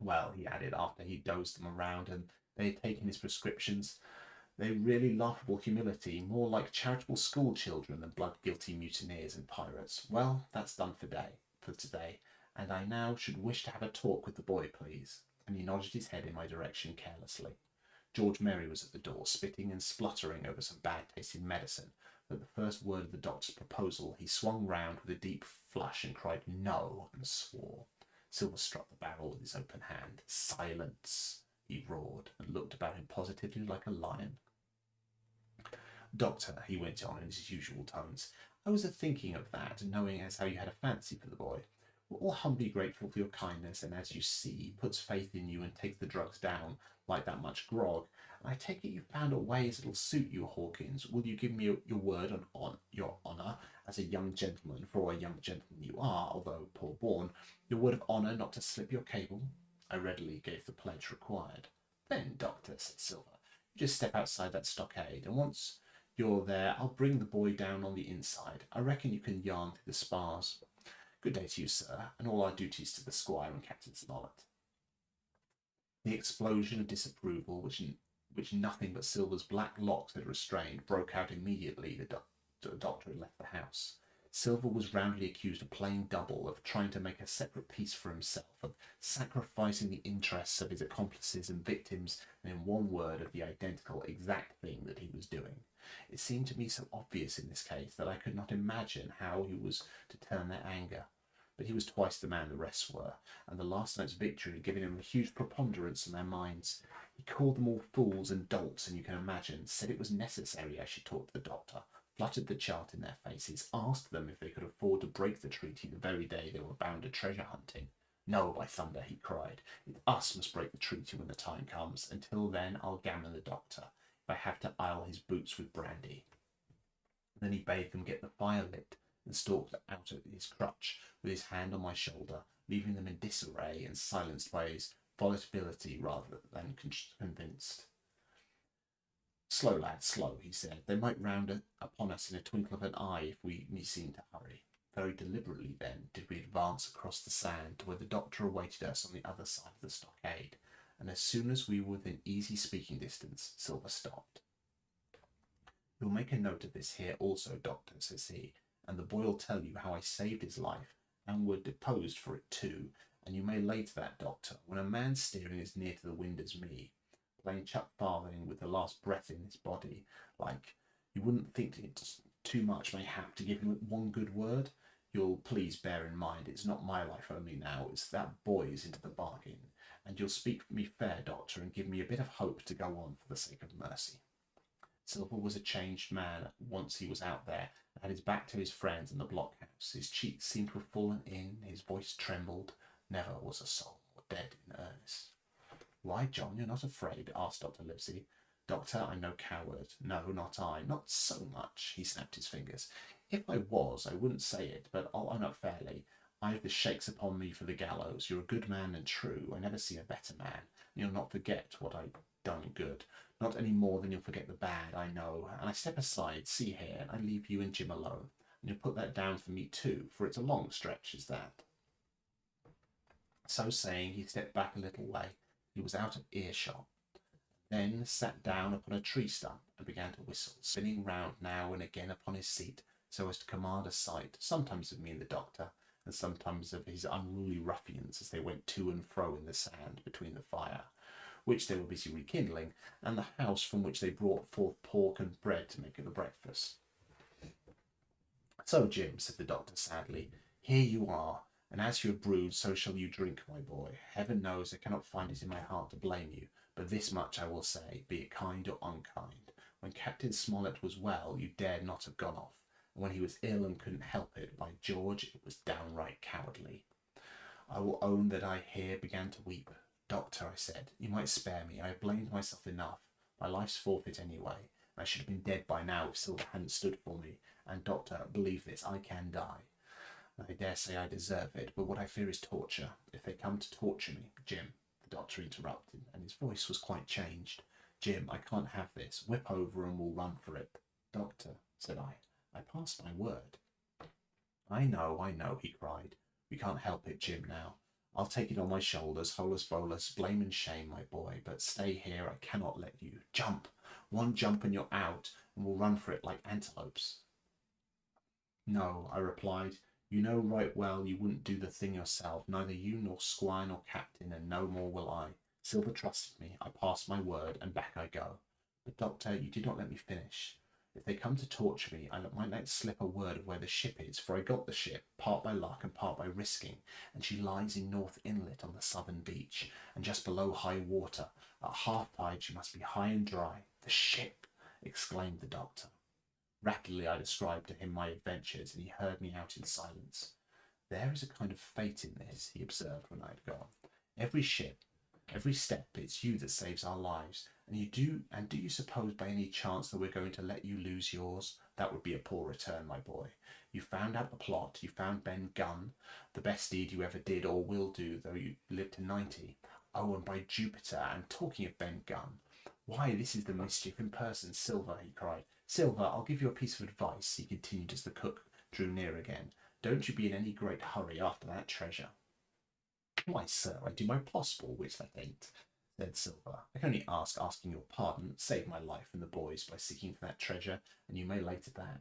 [SPEAKER 1] Well, he added, after he dozed them around and they had taken his prescriptions, they really laughable humility, more like charitable school children than blood-guilty mutineers and pirates. Well, that's done for today, and I now should wish to have a talk with the boy, please. And he nodded his head in my direction carelessly. George Merry was at the door, spitting and spluttering over some bad-tasting medicine. At the first word of the doctor's proposal, he swung round with a deep flush and cried "No," and swore. Silver struck the barrel with his open hand. Silence, he roared, and looked about him positively like a lion. Doctor, he went on in his usual tones, I was a-thinking of that, knowing as how you had a fancy for the boy. We're all humbly grateful for your kindness, and as you see, puts faith in you and takes the drugs down like that much grog. And I take it you've found a way as it'll suit you, Hawkins. Will you give me your word on your honour as a young gentleman, for a young gentleman you are, although poor born, your word of honour not to slip your cable? I readily gave the pledge required. Then, doctor, said Silver, you just step outside that stockade, and once you're there, I'll bring the boy down on the inside. I reckon you can yarn through the spars. Good day to you, sir, and all our duties to the squire and Captain Smollett. The explosion of disapproval, which nothing but Silver's black locks had restrained, broke out immediately the doctor had left the house. Silver was roundly accused of playing double, of trying to make a separate peace for himself, of sacrificing the interests of his accomplices and victims, and in one word, of the identical exact thing that he was doing. It seemed to me so obvious in this case that I could not imagine how he was to turn their anger. But he was twice the man the rest were, and the last night's victory had given him a huge preponderance in their minds. He called them all fools and dolts, and you can imagine, said it was necessary I should talk to the doctor, fluttered the chart in their faces, asked them if they could afford to break the treaty the very day they were bound to treasure hunting. No, by thunder, he cried, us must break the treaty when the time comes. Until then, I'll gammon the doctor, if I have to ile his boots with brandy. And then he bade them get the fire lit, and stalked out of his crutch with his hand on my shoulder, leaving them in disarray and silenced by his volatility rather than convinced. Slow, lad, slow, he said. They might round upon us in a twinkle of an eye if we seemed to hurry. Very deliberately, then, did we advance across the sand to where the doctor awaited us on the other side of the stockade, and as soon as we were within easy speaking distance, Silver stopped. You'll make a note of this here also, doctor, says he, and the boy'll tell you how I saved his life, and were deposed for it too, and you may lay to that, doctor, when a man steering as near to the wind as me, playing chuck farthing with the last breath in his body, like You wouldn't think it's too much, mayhap, to give him one good word? You'll please bear in mind it's not my life only now, it's that boy's into the bargain, and you'll speak me fair, doctor, and give me a bit of hope to go on for the sake of mercy. Silver was a changed man once he was out there, and had his back to his friends in the blockhouse. His cheeks seemed to have fallen in, his voice trembled. Never was a soul more dead in earnest. Why, John, you're not afraid? Asked Dr. Livesey. Doctor, I'm no coward. No, not I. Not so much. He snapped his fingers. If I was, I wouldn't say it, but I'll own up fairly. I've the shakes upon me for the gallows. You're a good man and true. I never seen a better man. And you'll not forget what I've done good. Not any more than you'll forget the bad, I know. And I step aside, see here, and I leave you and Jim alone. And you'll put that down for me too, for it's a long stretch, is that. So saying, he stepped back a little way. He was out of earshot. Then sat down upon a tree stump and began to whistle, spinning round now and again upon his seat, so as to command a sight, sometimes of me and the doctor, and sometimes of his unruly ruffians as they went to and fro in the sand between the fire, which they were busy rekindling, and the house from which they brought forth pork and bread to make the breakfast. So, Jim, said the doctor sadly, here you are, and as you have brewed, so shall you drink, my boy. Heaven knows I cannot find it in my heart to blame you, but this much I will say, be it kind or unkind. When Captain Smollett was well, you dared not have gone off, and when he was ill and couldn't help it, by George, it was downright cowardly. I will own that I here began to weep. Doctor, I said, you might spare me. I have blamed myself enough. My life's forfeit anyway. I should have been dead by now if Silver hadn't stood for me. And, doctor, believe this, I can die. I dare say I deserve it, but what I fear is torture. If they come to torture me, Jim, the doctor interrupted, and his voice was quite changed. Jim, I can't have this. Whip over and we'll run for it. Doctor, said I pass my word. I know, he cried. We can't help it, Jim, now. I'll take it on my shoulders, holus bolus, blame and shame, my boy, but stay here, I cannot let you. Jump! One jump and you're out, and we'll run for it like antelopes. No, I replied. You know right well you wouldn't do the thing yourself, neither you nor squire nor captain, and no more will I. Silver trusted me, I passed my word, and back I go. But, doctor, you did not let me finish. If they come to torture me, I might let slip a word of where the ship is, for I got the ship, part by luck and part by risking, and she lies in North Inlet on the southern beach, and just below high water. At half tide she must be high and dry. The ship! Exclaimed the doctor. Rapidly I described to him my adventures, and he heard me out in silence. There is a kind of fate in this, he observed when I had gone. Every ship, every step, it's you that saves our lives. And do you suppose by any chance that we're going to let you lose yours? That would be a poor return, my boy. You found out the plot, you found Ben Gunn, the best deed you ever did or will do, though you live to 90. Oh, and by Jupiter, and talking of Ben Gunn, why, this is the mischief in person, Silver, he cried. Silver, I'll give you a piece of advice, he continued as the cook drew near again. Don't you be in any great hurry after that treasure. Why, sir, I do my possible, which that ain't, said Silver. I can only asking your pardon, save my life and the boys by seeking for that treasure, and you may lay to that.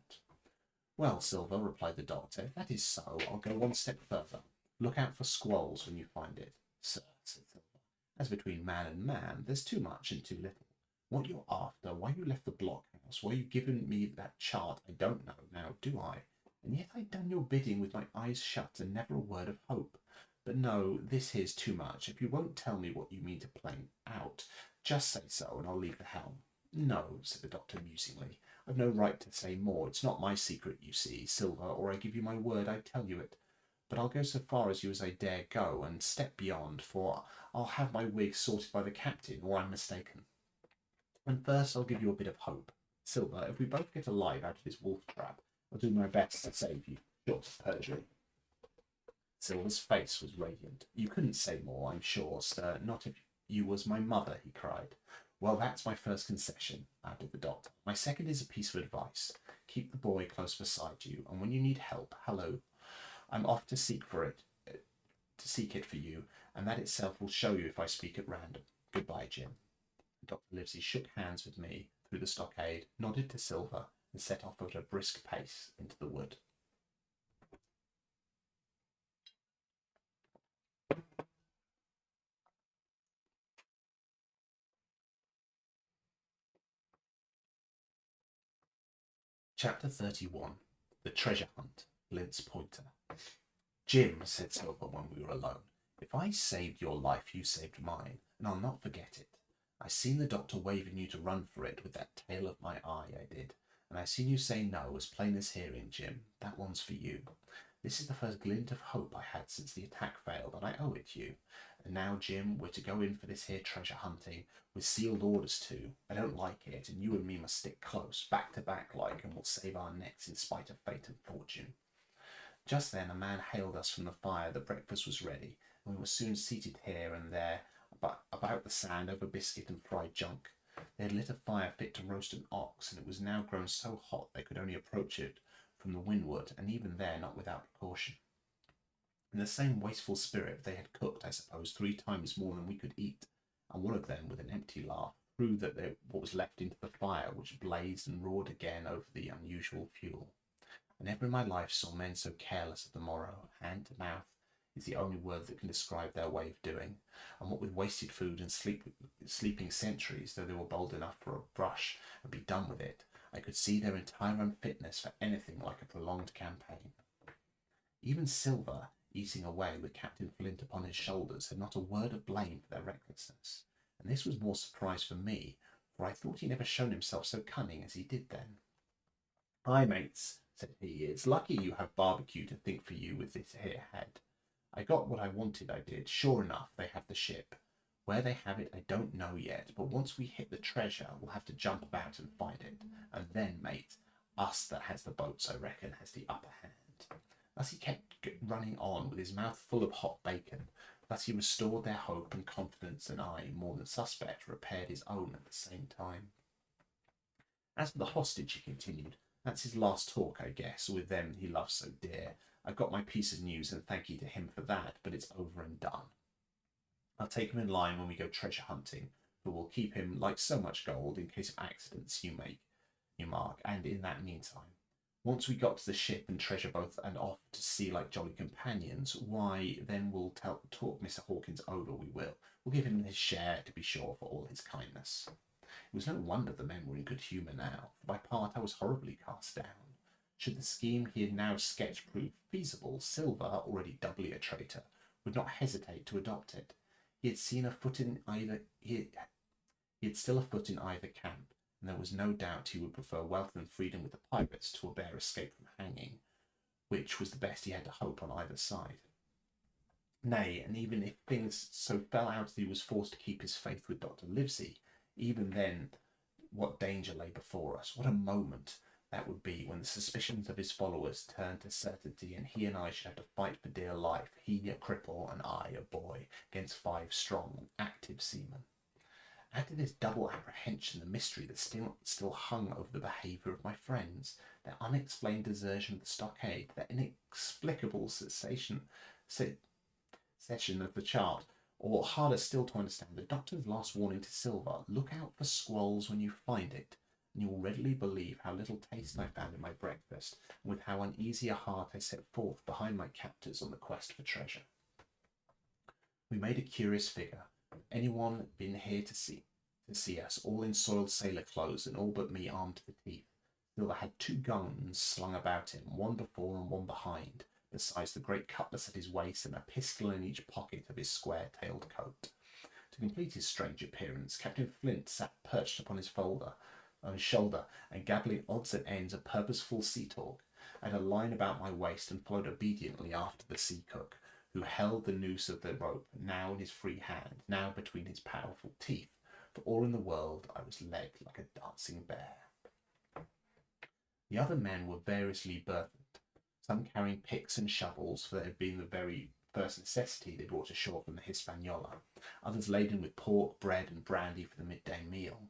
[SPEAKER 1] Well, Silver, replied the doctor, if that is so, I'll go one step further. Look out for squalls when you find it. Sir, said Silver, as between man and man, there's too much and too little. What you're after, why you left the blockhouse, why you given me that chart, I don't know now, do I? And yet I'd done your bidding with my eyes shut and never a word of hope. But no, this here's too much. If you won't tell me what you mean to play out, just say so and I'll leave the helm. No, said the doctor musingly. I've no right to say more. It's not my secret, you see, Silver, or I give you my word I'd tell you it. But I'll go so far as you as I dare go, and step beyond, for I'll have my wig sorted by the captain, or I'm mistaken. And first I'll give you a bit of hope. Silver, if we both get alive out of this wolf trap, I'll do my best to save you, short of perjury. Silver's face was radiant. You couldn't say more, I'm sure, sir, not if you was my mother, he cried. Well, that's my first concession, added the doctor. My second is a piece of advice. Keep the boy close beside you, and when you need help, hello, I'm off to seek it for you, and that itself will show you if I speak at random. Goodbye, Jim. Dr. Livesey shook hands with me through the stockade, nodded to Silver, and set off at a brisk pace into the wood. Chapter 31. The Treasure Hunt. Flint's Pointer. Jim, said Silver when we were alone, if I saved your life, you saved mine, and I'll not forget it. I seen the doctor waving you to run for it with that tail of my eye, I did, and I seen you say no as plain as hearing, Jim. That one's for you. This is the first glint of hope I had since the attack failed, and I owe it to you. And now, Jim, we're to go in for this here treasure hunting, with sealed orders too. I don't like it, and you and me must stick close, back to back like, and we'll save our necks in spite of fate and fortune. Just then a man hailed us from the fire that breakfast was ready, and we were soon seated here and there about the sand over biscuit and fried junk. They had lit a fire fit to roast an ox, and it was now grown so hot they could only approach it from the windward, and even there not without precaution. In the same wasteful spirit they had cooked, I suppose, 3 times more than we could eat, and one of them, with an empty laugh, threw what was left into the fire, which blazed and roared again over the unusual fuel. I never in my life saw men so careless of the morrow. Hand to mouth is the only word that can describe their way of doing, and what with wasted food and sleeping sentries, though they were bold enough for a brush and be done with it, I could see their entire unfitness for anything like a prolonged campaign. Even Silver, eating away with Captain Flint upon his shoulders, had not a word of blame for their recklessness, and this was more surprise for me, for I thought he never shown himself so cunning as he did then. Aye, mates, said he, it's lucky you have barbecue to think for you with this here head. I got what I wanted, I did. Sure enough, they have the ship. Where they have it, I don't know yet, but once we hit the treasure, we'll have to jump about and find it. And then, mate, us that has the boats, I reckon, has the upper hand. Thus he kept running on with his mouth full of hot bacon. Thus he restored their hope and confidence, and I, more than suspect, repaired his own at the same time. As for the hostage, he continued, that's his last talk, I guess, with them he loves so dear. I've got my piece of news, and thank ye to him for that, but it's over and done. I'll take him in line when we go treasure hunting, but we'll keep him like so much gold in case of accidents you mark, and in that meantime. Once we got to the ship and treasure both and off to sea like jolly companions, why, then we'll talk Mr. Hawkins over, we will. We'll give him his share, to be sure, for all his kindness. It was no wonder the men were in good humour now, for by part I was horribly cast down. Should the scheme he had now sketched prove feasible, Silver, already doubly a traitor, would not hesitate to adopt it. He had still a foot in either camp, and there was no doubt he would prefer wealth and freedom with the pirates to a bare escape from hanging, which was the best he had to hope on either side. Nay, and even if things so fell out that he was forced to keep his faith with Dr. Livesey, even then what danger lay before us, what a moment that would be when the suspicions of his followers turned to certainty, and he and I should have to fight for dear life, he a cripple and I a boy, against 5 strong, active seamen. Add to this double apprehension the mystery that still hung over the behaviour of my friends, their unexplained desertion of the stockade, their inexplicable cessation of the chart, or harder still to understand, the doctor's last warning to Silver, look out for squalls when you find it, and you will readily believe how little taste I found in my breakfast, and with how uneasy a heart I set forth behind my captors on the quest for treasure. We made a curious figure. Anyone been here to see us, all in soiled sailor clothes, and all but me armed to the teeth. Silver had 2 guns slung about him, one before and one behind, besides the great cutlass at his waist and a pistol in each pocket of his square-tailed coat. To complete his strange appearance, Captain Flint sat perched upon his shoulder, and gabbling odds and ends of purposeful sea talk. I had a line about my waist and followed obediently after the sea cook, who held the noose of the rope, now in his free hand, now between his powerful teeth. For all in the world I was led like a dancing bear. The other men were variously burthened, some carrying picks and shovels, for they had been the very first necessity they brought ashore from the Hispaniola, others laden with pork, bread, and brandy for the midday meal.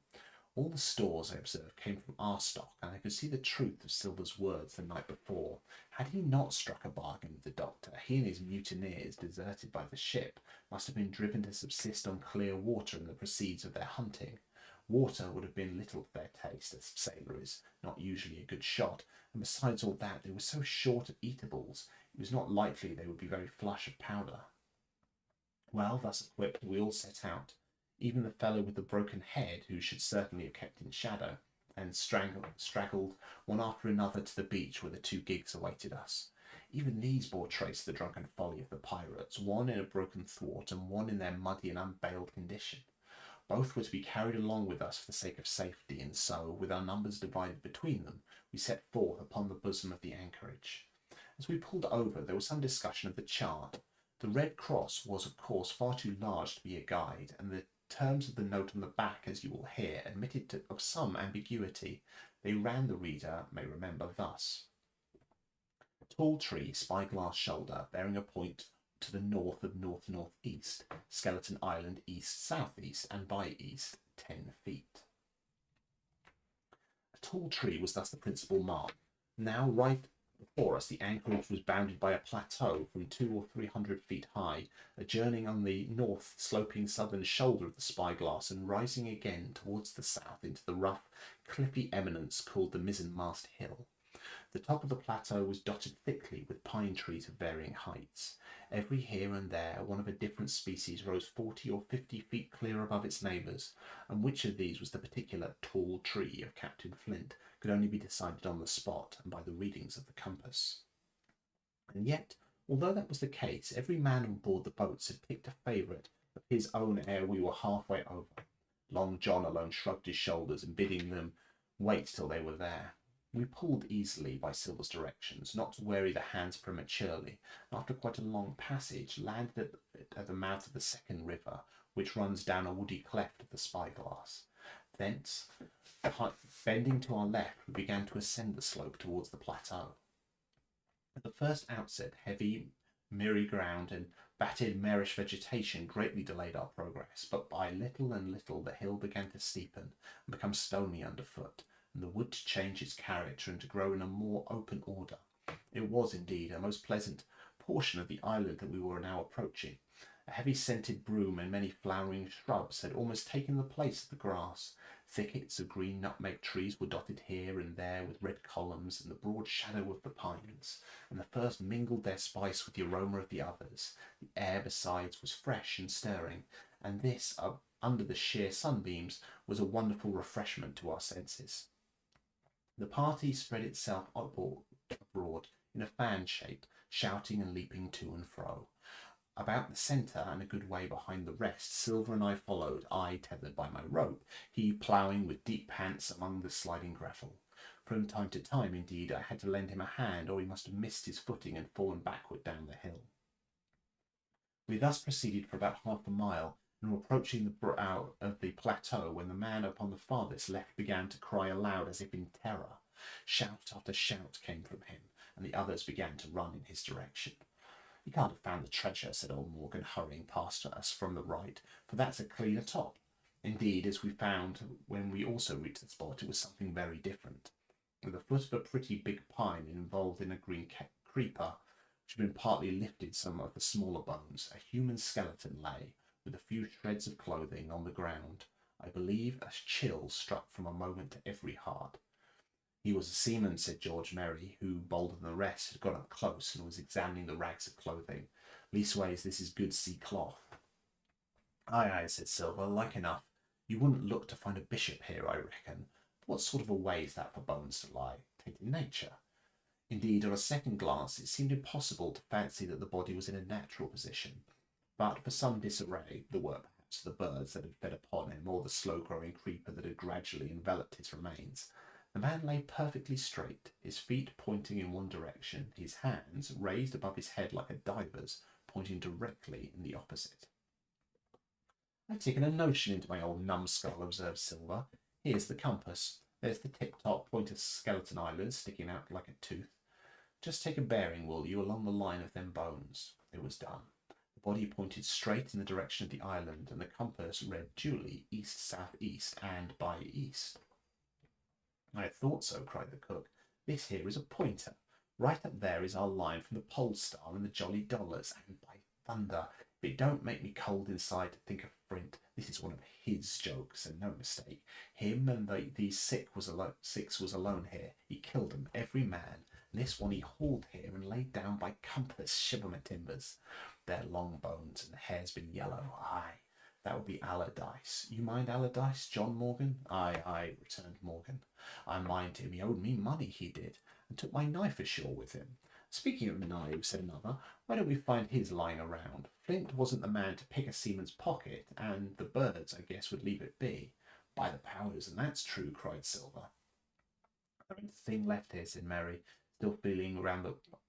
[SPEAKER 1] All the stores, I observed, came from our stock, and I could see the truth of Silver's words the night before. Had he not struck a bargain with the doctor, he and his mutineers, deserted by the ship, must have been driven to subsist on clear water in the proceeds of their hunting. Water would have been little to their taste, as a sailor is not usually a good shot, and besides all that, they were so short of eatables, it was not likely they would be very flush of powder. Well, thus equipped, we all set out. Even the fellow with the broken head, who should certainly have kept in shadow. and straggled one after another to the beach where the 2 gigs awaited us. Even these bore trace of the drunken folly of the pirates, one in a broken thwart and one in their muddy and unbaled condition. Both were to be carried along with us for the sake of safety, and so, with our numbers divided between them, we set forth upon the bosom of the anchorage. As we pulled over, there was some discussion of the chart. The Red Cross was, of course, far too large to be a guide, and the terms of the note on the back, as you will hear, admitted of some ambiguity. They ran, the reader may remember, thus: Tall tree, spyglass shoulder, bearing a point to the north of north-northeast, Skeleton Island east-southeast, and by east 10 feet. A tall tree was thus the principal mark. Now, right before us, the anchorage was bounded by a plateau from 200 or 300 feet high, adjourning on the north, sloping southern shoulder of the spyglass, and rising again towards the south into the rough, cliffy eminence called the Mizzenmast Hill. The top of the plateau was dotted thickly with pine trees of varying heights. Every here and there one of a different species rose 40 or 50 feet clear above its neighbours, and which of these was the particular tall tree of Captain Flint could only be decided on the spot and by the readings of the compass. And yet, although that was the case, every man on board the boats had picked a favourite of his own ere we were halfway over. Long John alone shrugged his shoulders, and bidding them wait till they were there. We pulled easily by Silver's directions, not to weary the hands prematurely, and after quite a long passage landed at the mouth of the second river, which runs down a woody cleft of the spyglass. Thence, bending to our left, we began to ascend the slope towards the plateau. At the first outset, heavy, miry ground and battered marish vegetation greatly delayed our progress, but by little and little the hill began to steepen and become stony underfoot, and the wood to change its character and to grow in a more open order. It was, indeed, a most pleasant portion of the island that we were now approaching. A heavy scented broom and many flowering shrubs had almost taken the place of the grass. Thickets of green nutmeg trees were dotted here and there with red columns in the broad shadow of the pines, and the first mingled their spice with the aroma of the others. The air, besides, was fresh and stirring, and this, under the sheer sunbeams, was a wonderful refreshment to our senses. The party spread itself abroad in a fan shape, shouting and leaping to and fro. About the centre and a good way behind the rest, Silver and I followed, I tethered by my rope, he ploughing with deep pants among the sliding gravel. From time to time, indeed, I had to lend him a hand, or he must have missed his footing and fallen backward down the hill. We thus proceeded for about half a mile, and were approaching the brow of the plateau when the man upon the farthest left began to cry aloud as if in terror. Shout after shout came from him, and the others began to run in his direction. "You can't have found the treasure," said old Morgan, hurrying past us from the right, "for that's a cleaner top." Indeed, as we found when we also reached the spot, it was something very different. At the foot of a pretty big pine involved in a green creeper, which had been partly lifted some of the smaller bones, a human skeleton lay, with a few shreds of clothing, on the ground. I believe a chill struck from a moment to every heart. "He was a seaman," said George Merry, who, bolder than the rest, had got up close and was examining the rags of clothing. "Leastways, this is good sea cloth." "Aye, aye," said Silver, "like enough. You wouldn't look to find a bishop here, I reckon. But what sort of a way is that for bones to lie? Tainted nature." Indeed, on a second glance, it seemed impossible to fancy that the body was in a natural position. But for some disarray, the work perhaps of the birds that had fed upon him, or the slow-growing creeper that had gradually enveloped his remains, the man lay perfectly straight, his feet pointing in one direction, his hands, raised above his head like a diver's, pointing directly in the opposite. "I've taken a notion into my old numbskull," observed Silver. "Here's the compass. There's the tip-top point of Skeleton Island sticking out like a tooth. Just take a bearing, will you, along the line of them bones." It was done. The body pointed straight in the direction of the island, and the compass read duly east-south-east and by east. "I thought so," cried the cook. "This here is a pointer. Right up there is our line from the Pole Star and the Jolly Dollars, and by thunder, if it don't make me cold inside to think of Flint, this is one of his jokes, and no mistake. Him and these six was alone here. He killed 'em, every man, and this one he hauled here and laid down by compass, shiver my timbers. They're long bones, and the hair's been yellow. Aye, That would be Allardyce. You mind Allardyce, John Morgan? Aye, returned Morgan. I mind him. He owed me money, he did, and took my knife ashore with him. Speaking of knives, said another, why don't we find his lying around? Flint wasn't the man to pick a seaman's pocket, and the birds, I guess, would leave it be. By the powers, and that's true, cried Silver. There ain't a thing left here, said Mary, still feeling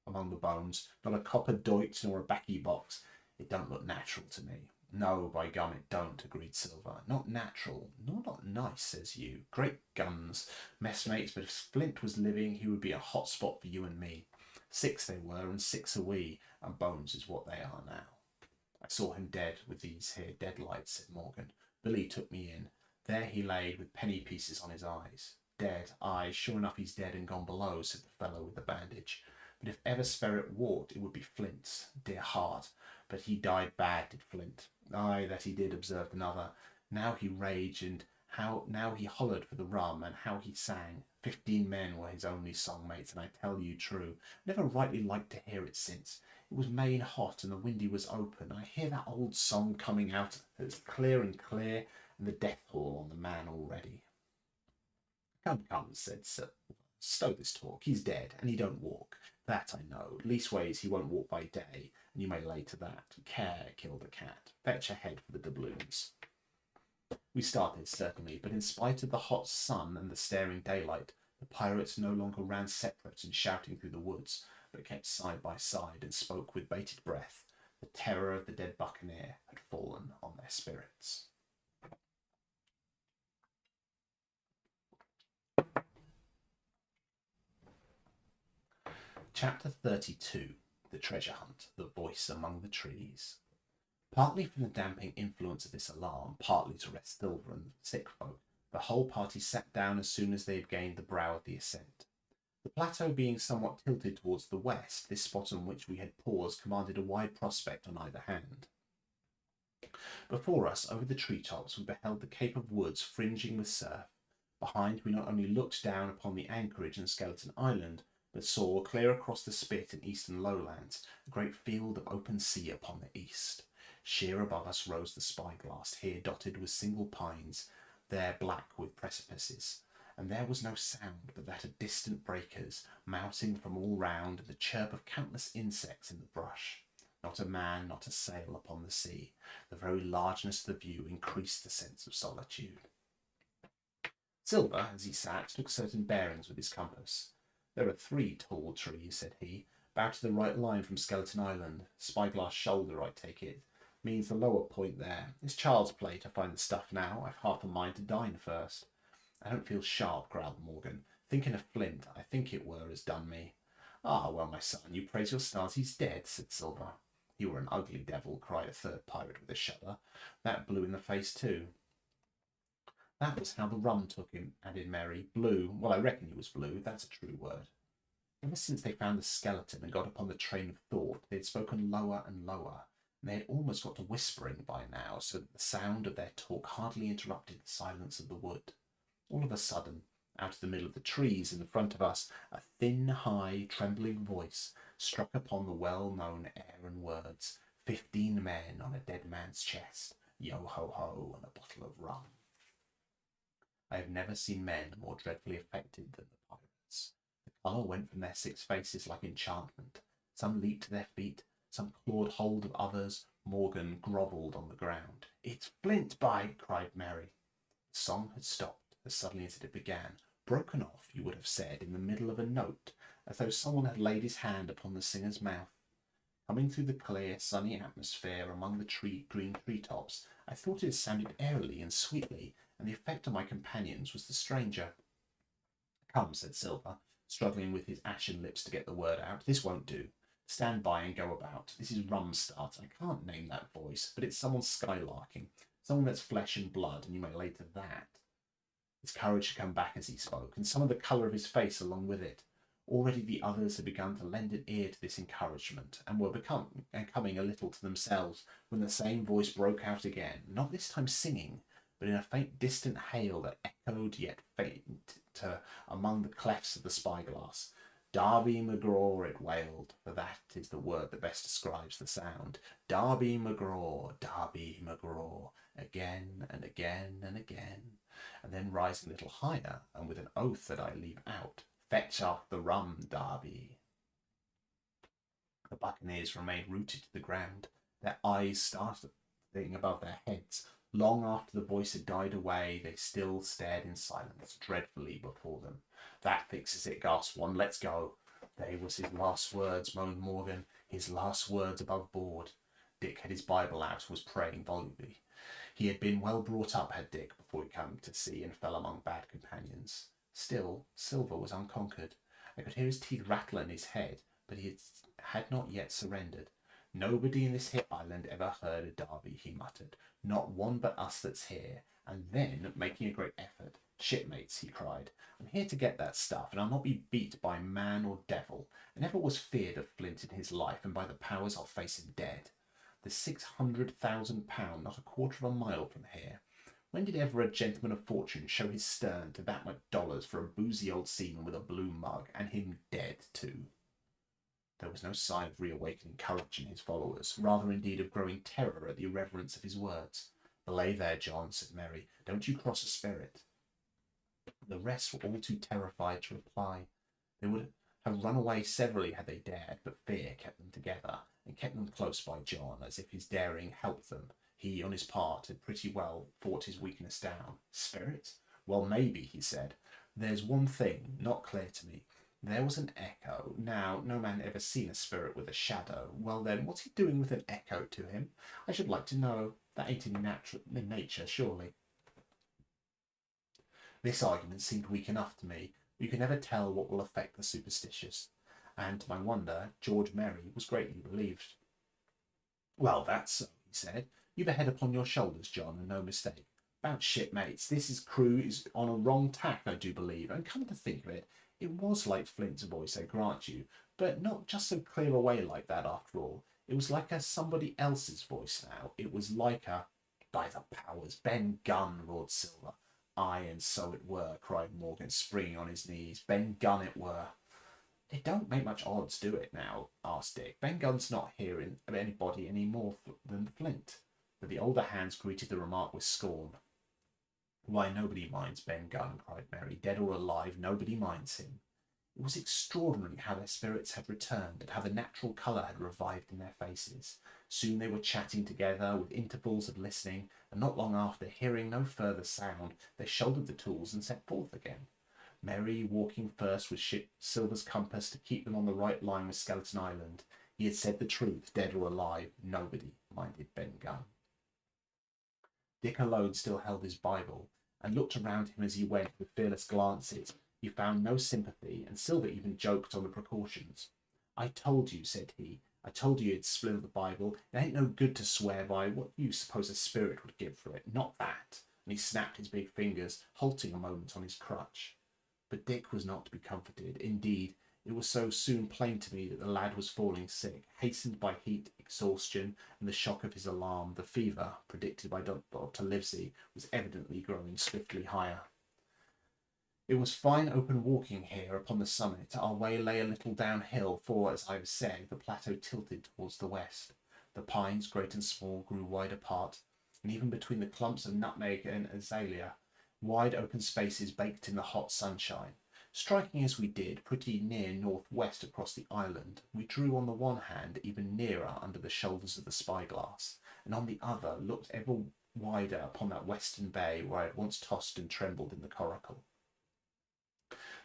[SPEAKER 1] among the bones. Not a copper doit nor a baccy box. It don't look natural to me. No, by gum, it don't, agreed Silver. Not natural, nor not nice, says you. Great guns, messmates, but if Flint was living, he would be a hot spot for you and me. 6 they were, and 6 are we, and bones is what they are now. I saw him dead with these here deadlights, said Morgan. Billy took me in. There he laid with penny pieces on his eyes. Dead, aye, sure enough he's dead and gone below, said the fellow with the bandage. But if ever spirit walked, it would be Flint's. Dear heart, but he died bad, did Flint. Aye, that he did, observed another. Now he raged, and now he hollered for the rum, and how he sang. 15 men were his only songmates, and I tell you true, never rightly liked to hear it since. It was main hot, and the windy was open. I hear that old song coming out as clear and clear, and the death hall on the man already. Come, said Sir. Stow this talk. He's dead, and he don't walk. That I know. Leastways, he won't walk by day, and you may lay to that. Care killed the cat. Fetch a head for the doubloons. We started, certainly, but in spite of the hot sun and the staring daylight, the pirates no longer ran separate and shouting through the woods, but kept side by side and spoke with bated breath. The terror of the dead buccaneer had fallen on their spirits. Chapter 32. The Treasure Hunt, the Voice Among the Trees. Partly from the damping influence of this alarm, partly to rest Silver and the sick folk, the whole party sat down as soon as they had gained the brow of the ascent. The plateau being somewhat tilted towards the west, this spot on which we had paused commanded a wide prospect on either hand. Before us, over the treetops, we beheld the Cape of Woods fringing with surf. Behind, we not only looked down upon the anchorage and Skeleton Island, but saw, clear across the spit and eastern lowlands, a great field of open sea upon the east. Sheer above us rose the Spyglass, here dotted with single pines, there black with precipices, and there was no sound but that of distant breakers mounting from all round, and the chirp of countless insects in the brush. Not a man, not a sail upon the sea. The very largeness of the view increased the sense of solitude. Silver, as he sat, took certain bearings with his compass. There are 3 tall trees, said he, about to the right line from Skeleton Island. Spyglass Shoulder, I take it, means the lower point there. It's child's play to find the stuff now. I've half a mind to dine first. I don't feel sharp, growled Morgan. Thinking of Flint, I think it were as done me. Ah, well, my son, you praise your stars he's dead, said Silver. You were an ugly devil, cried a third pirate with a shudder. That blew in the face too. That was how the rum took him, added Mary. Blue. Well, I reckon he was blue. That's a true word. Ever since they found the skeleton and got upon the train of thought, they had spoken lower and lower, and they had almost got to whispering by now, so that the sound of their talk hardly interrupted the silence of the wood. All of a sudden, out of the middle of the trees in front of us, a thin, high, trembling voice struck upon the well-known air and words, 15 men on a dead man's chest, yo-ho-ho, and a bottle of rum. I have never seen men more dreadfully affected than the pirates. The colour went from their 6 faces like enchantment. Some leaped to their feet, some clawed hold of others. Morgan grovelled on the ground. It's Flint, by! Cried Mary. The song had stopped as suddenly as it began, broken off, you would have said, in the middle of a note, as though someone had laid his hand upon the singer's mouth. Coming through the clear, sunny atmosphere among the green treetops, I thought it sounded airily and sweetly, and the effect on my companions was the stranger. Come, said Silver, struggling with his ashen lips to get the word out. This won't do. Stand by and go about. This is Rumstart. I can't name that voice, but it's someone skylarking, someone that's flesh and blood, and you may lay to that. His courage had come back as he spoke, and some of the colour of his face along with it. Already the others had begun to lend an ear to this encouragement, and were coming a little to themselves, when the same voice broke out again, not this time singing, but in a faint distant hail that echoed yet faint among the clefts of the Spyglass. Darby McGraw, it wailed, for that is the word that best describes the sound. Darby McGraw, Darby McGraw, again and again and again, and then rising a little higher, and with an oath that I leave out, fetch off the rum, Darby. The buccaneers remained rooted to the ground, their eyes starting above their heads. Long after the voice had died away, they still stared in silence, dreadfully before them. That fixes it, gasped one. Let's go. They was his last words, moaned Morgan. His last words above board. Dick had his Bible out, was praying volubly. He had been well brought up, had Dick, before he came to sea and fell among bad companions. Still, Silver was unconquered. I could hear his teeth rattle in his head, but he had not yet surrendered. Nobody in this here island ever heard of Darby, he muttered. Not one but us that's here. And then, making a great effort, shipmates, he cried, I'm here to get that stuff, and I'll not be beat by man or devil. I never was feared of Flint in his life, and by the powers I'll face him dead. There's £600,000, not a quarter of a mile from here. When did ever a gentleman of fortune show his stern to that much dollars for a boozy old seaman with a blue mug, and him dead too? There was no sign of reawakening courage in his followers, rather indeed of growing terror at the irreverence of his words. Belay there, John, said Mary. Don't you cross a spirit. The rest were all too terrified to reply. They would have run away severally had they dared, but fear kept them together, and kept them close by John, as if his daring helped them. He, on his part, had pretty well fought his weakness down. Spirit? Well, maybe, he said. There's one thing not clear to me. There was an echo. Now, no man ever seen a spirit with a shadow. Well then, what's he doing with an echo to him? I should like to know. That ain't in nature, surely. This argument seemed weak enough to me. You can never tell what will affect the superstitious. And to my wonder, George Merry was greatly relieved. Well, that's so, he said. You've a head upon your shoulders, John, and no mistake. About shipmates, this crew is on a wrong tack, I do believe, and come to think of it, it was like Flint's voice, I grant you, but not just so clear away like that after all. It was like somebody else's voice now. It was like by the powers, Ben Gunn, roared Silver. Aye, and so it were, cried Morgan, springing on his knees. Ben Gunn it were. It don't make much odds, do it now? Asked Dick. Ben Gunn's not hearing of anybody any more than Flint. But the older hands greeted the remark with scorn. Why, nobody minds Ben Gunn, cried Mary. Dead or alive, nobody minds him. It was extraordinary how their spirits had returned, and how the natural colour had revived in their faces. Soon they were chatting together, with intervals of listening, and not long after, hearing no further sound, they shouldered the tools and set forth again. Mary walking first with Silver's compass to keep them on the right line with Skeleton Island. He had said the truth, dead or alive, nobody minded Ben Gunn. Dick alone still held his Bible, and looked around him as he went with fearless glances. He found no sympathy, and Silver even joked on the precautions. I told you, said he. I told you you'd split the Bible. It ain't no good to swear by. What do you suppose a spirit would give for it? Not that. And he snapped his big fingers, halting a moment on his crutch. But Dick was not to be comforted. Indeed, it was so soon plain to me that the lad was falling sick, hastened by heat, exhaustion, and the shock of his alarm. The fever, predicted by Dr. Livesey, was evidently growing swiftly higher. It was fine open walking here upon the summit. Our way lay a little downhill, for, as I have said, the plateau tilted towards the west. The pines, great and small, grew wide apart, and even between the clumps of nutmeg and azalea, wide open spaces baked in the hot sunshine. Striking as we did pretty near northwest across the island, we drew on the one hand even nearer under the shoulders of the spyglass, and on the other looked ever wider upon that western bay where I had once tossed and trembled in the coracle.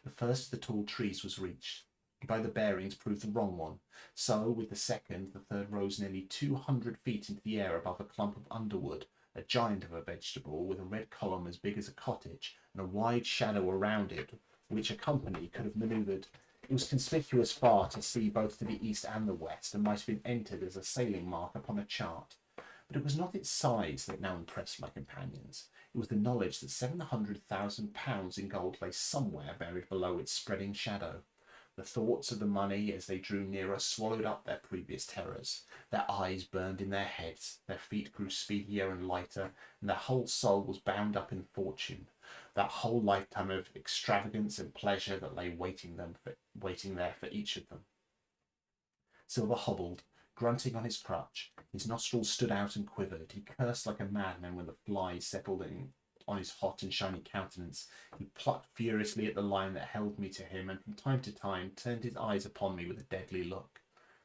[SPEAKER 1] The first of the tall trees was reached. By the bearings proved the wrong one. So, with the second, the third rose nearly 200 feet into the air above a clump of underwood, a giant of a vegetable with a red column as big as a cottage, and a wide shadow around it, which a company could have manoeuvred. It was conspicuous far to see both to the east and the west, and might have been entered as a sailing mark upon a chart. But it was not its size that now impressed my companions. It was the knowledge that £700,000 in gold lay somewhere buried below its spreading shadow. The thoughts of the money as they drew nearer swallowed up their previous terrors. Their eyes burned in their heads, their feet grew speedier and lighter, and their whole soul was bound up in fortune. that whole lifetime of extravagance and pleasure that lay waiting there for each of them. Silver hobbled, grunting on his crutch. His nostrils stood out and quivered. He cursed like a madman when the flies settled on his hot and shiny countenance. He plucked furiously at the line that held me to him, and from time to time turned his eyes upon me with a deadly look.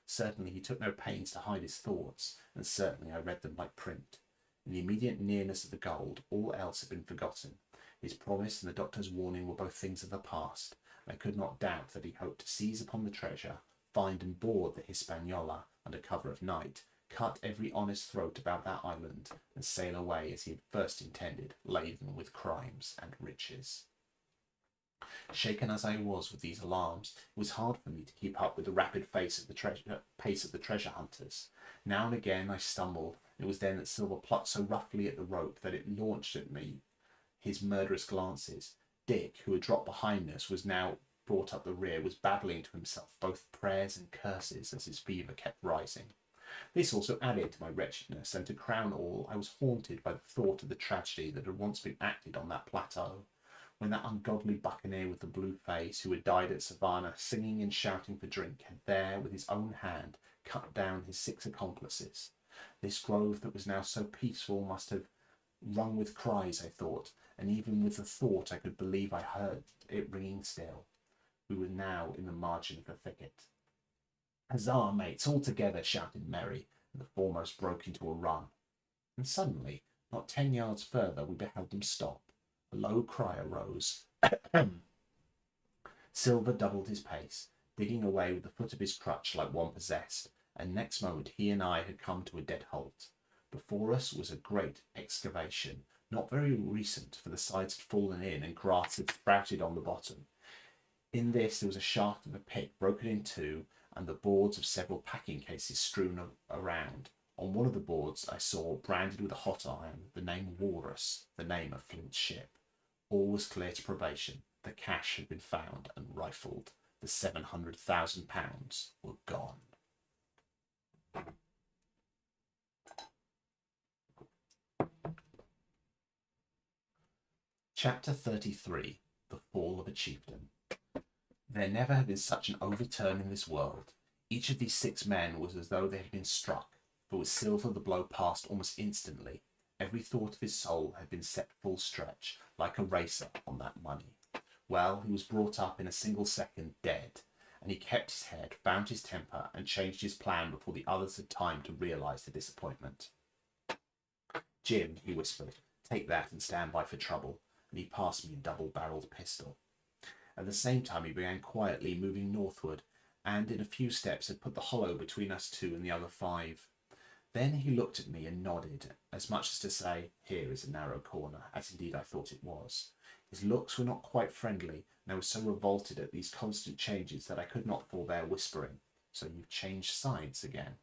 [SPEAKER 1] Certainly he took no pains to hide his thoughts, and certainly I read them like print. In the immediate nearness of the gold, all else had been forgotten. His promise and the doctor's warning were both things of the past. I could not doubt that he hoped to seize upon the treasure, find and board the Hispaniola under cover of night, cut every honest throat about that island, and sail away as he had first intended, laden with crimes and riches. Shaken as I was with these alarms, it was hard for me to keep up with the rapid pace of the treasure hunters. Now and again I stumbled, and it was then that Silver plucked so roughly at the rope that it launched at me his murderous glances. Dick, who had dropped behind us, was now brought up the rear, was babbling to himself both prayers and curses as his fever kept rising. This also added to my wretchedness, and to crown all, I was haunted by the thought of the tragedy that had once been acted on that plateau, when that ungodly buccaneer with the blue face, who had died at Savannah, singing and shouting for drink, had there, with his own hand, cut down his 6 accomplices. This grove that was now so peaceful must have rung with cries, I thought, and even with the thought I could believe I heard it ringing still. We were now in the margin of the thicket. "Huzzah, mates, all together!" shouted Merry, and the foremost broke into a run. And suddenly, not 10 yards further, we beheld them stop. A low cry arose. Silver doubled his pace, digging away with the foot of his crutch like one possessed, and next moment he and I had come to a dead halt. Before us was a great excavation, not very recent, for the sides had fallen in and grass had sprouted on the bottom. In this there was a shaft of a pit broken in two, and the boards of several packing cases strewn around. On one of the boards I saw, branded with a hot iron, the name Walrus, the name of Flint's ship. All was clear to probation. The cash had been found and rifled. The £700,000 were gone. Chapter 33. The Fall of a Chieftain. There never had been such an overturn in this world. Each of these 6 men was as though they had been struck, but with Silver the blow passed almost instantly. Every thought of his soul had been set full stretch, like a racer on that money. Well, he was brought up in a single second, dead, and he kept his head, found his temper, and changed his plan before the others had time to realise the disappointment. "Jim," he whispered, "take that and stand by for trouble," and he passed me a double-barrelled pistol. At the same time he began quietly moving northward, and in a few steps had put the hollow between us 2 and the other 5. Then he looked at me and nodded, as much as to say, "Here is a narrow corner," as indeed I thought it was. His looks were not quite friendly, and I was so revolted at these constant changes that I could not forbear whispering, "So you've changed sides again?"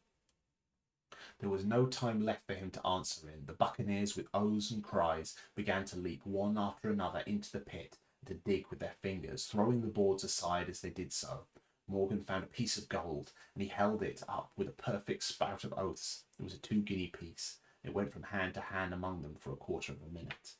[SPEAKER 1] There was no time left for him to answer in. The buccaneers, with oaths and cries, began to leap one after another into the pit, and to dig with their fingers, throwing the boards aside as they did so. Morgan found a piece of gold, and he held it up with a perfect spout of oaths. It was a 2-guinea piece. It went from hand to hand among them for a quarter of a minute.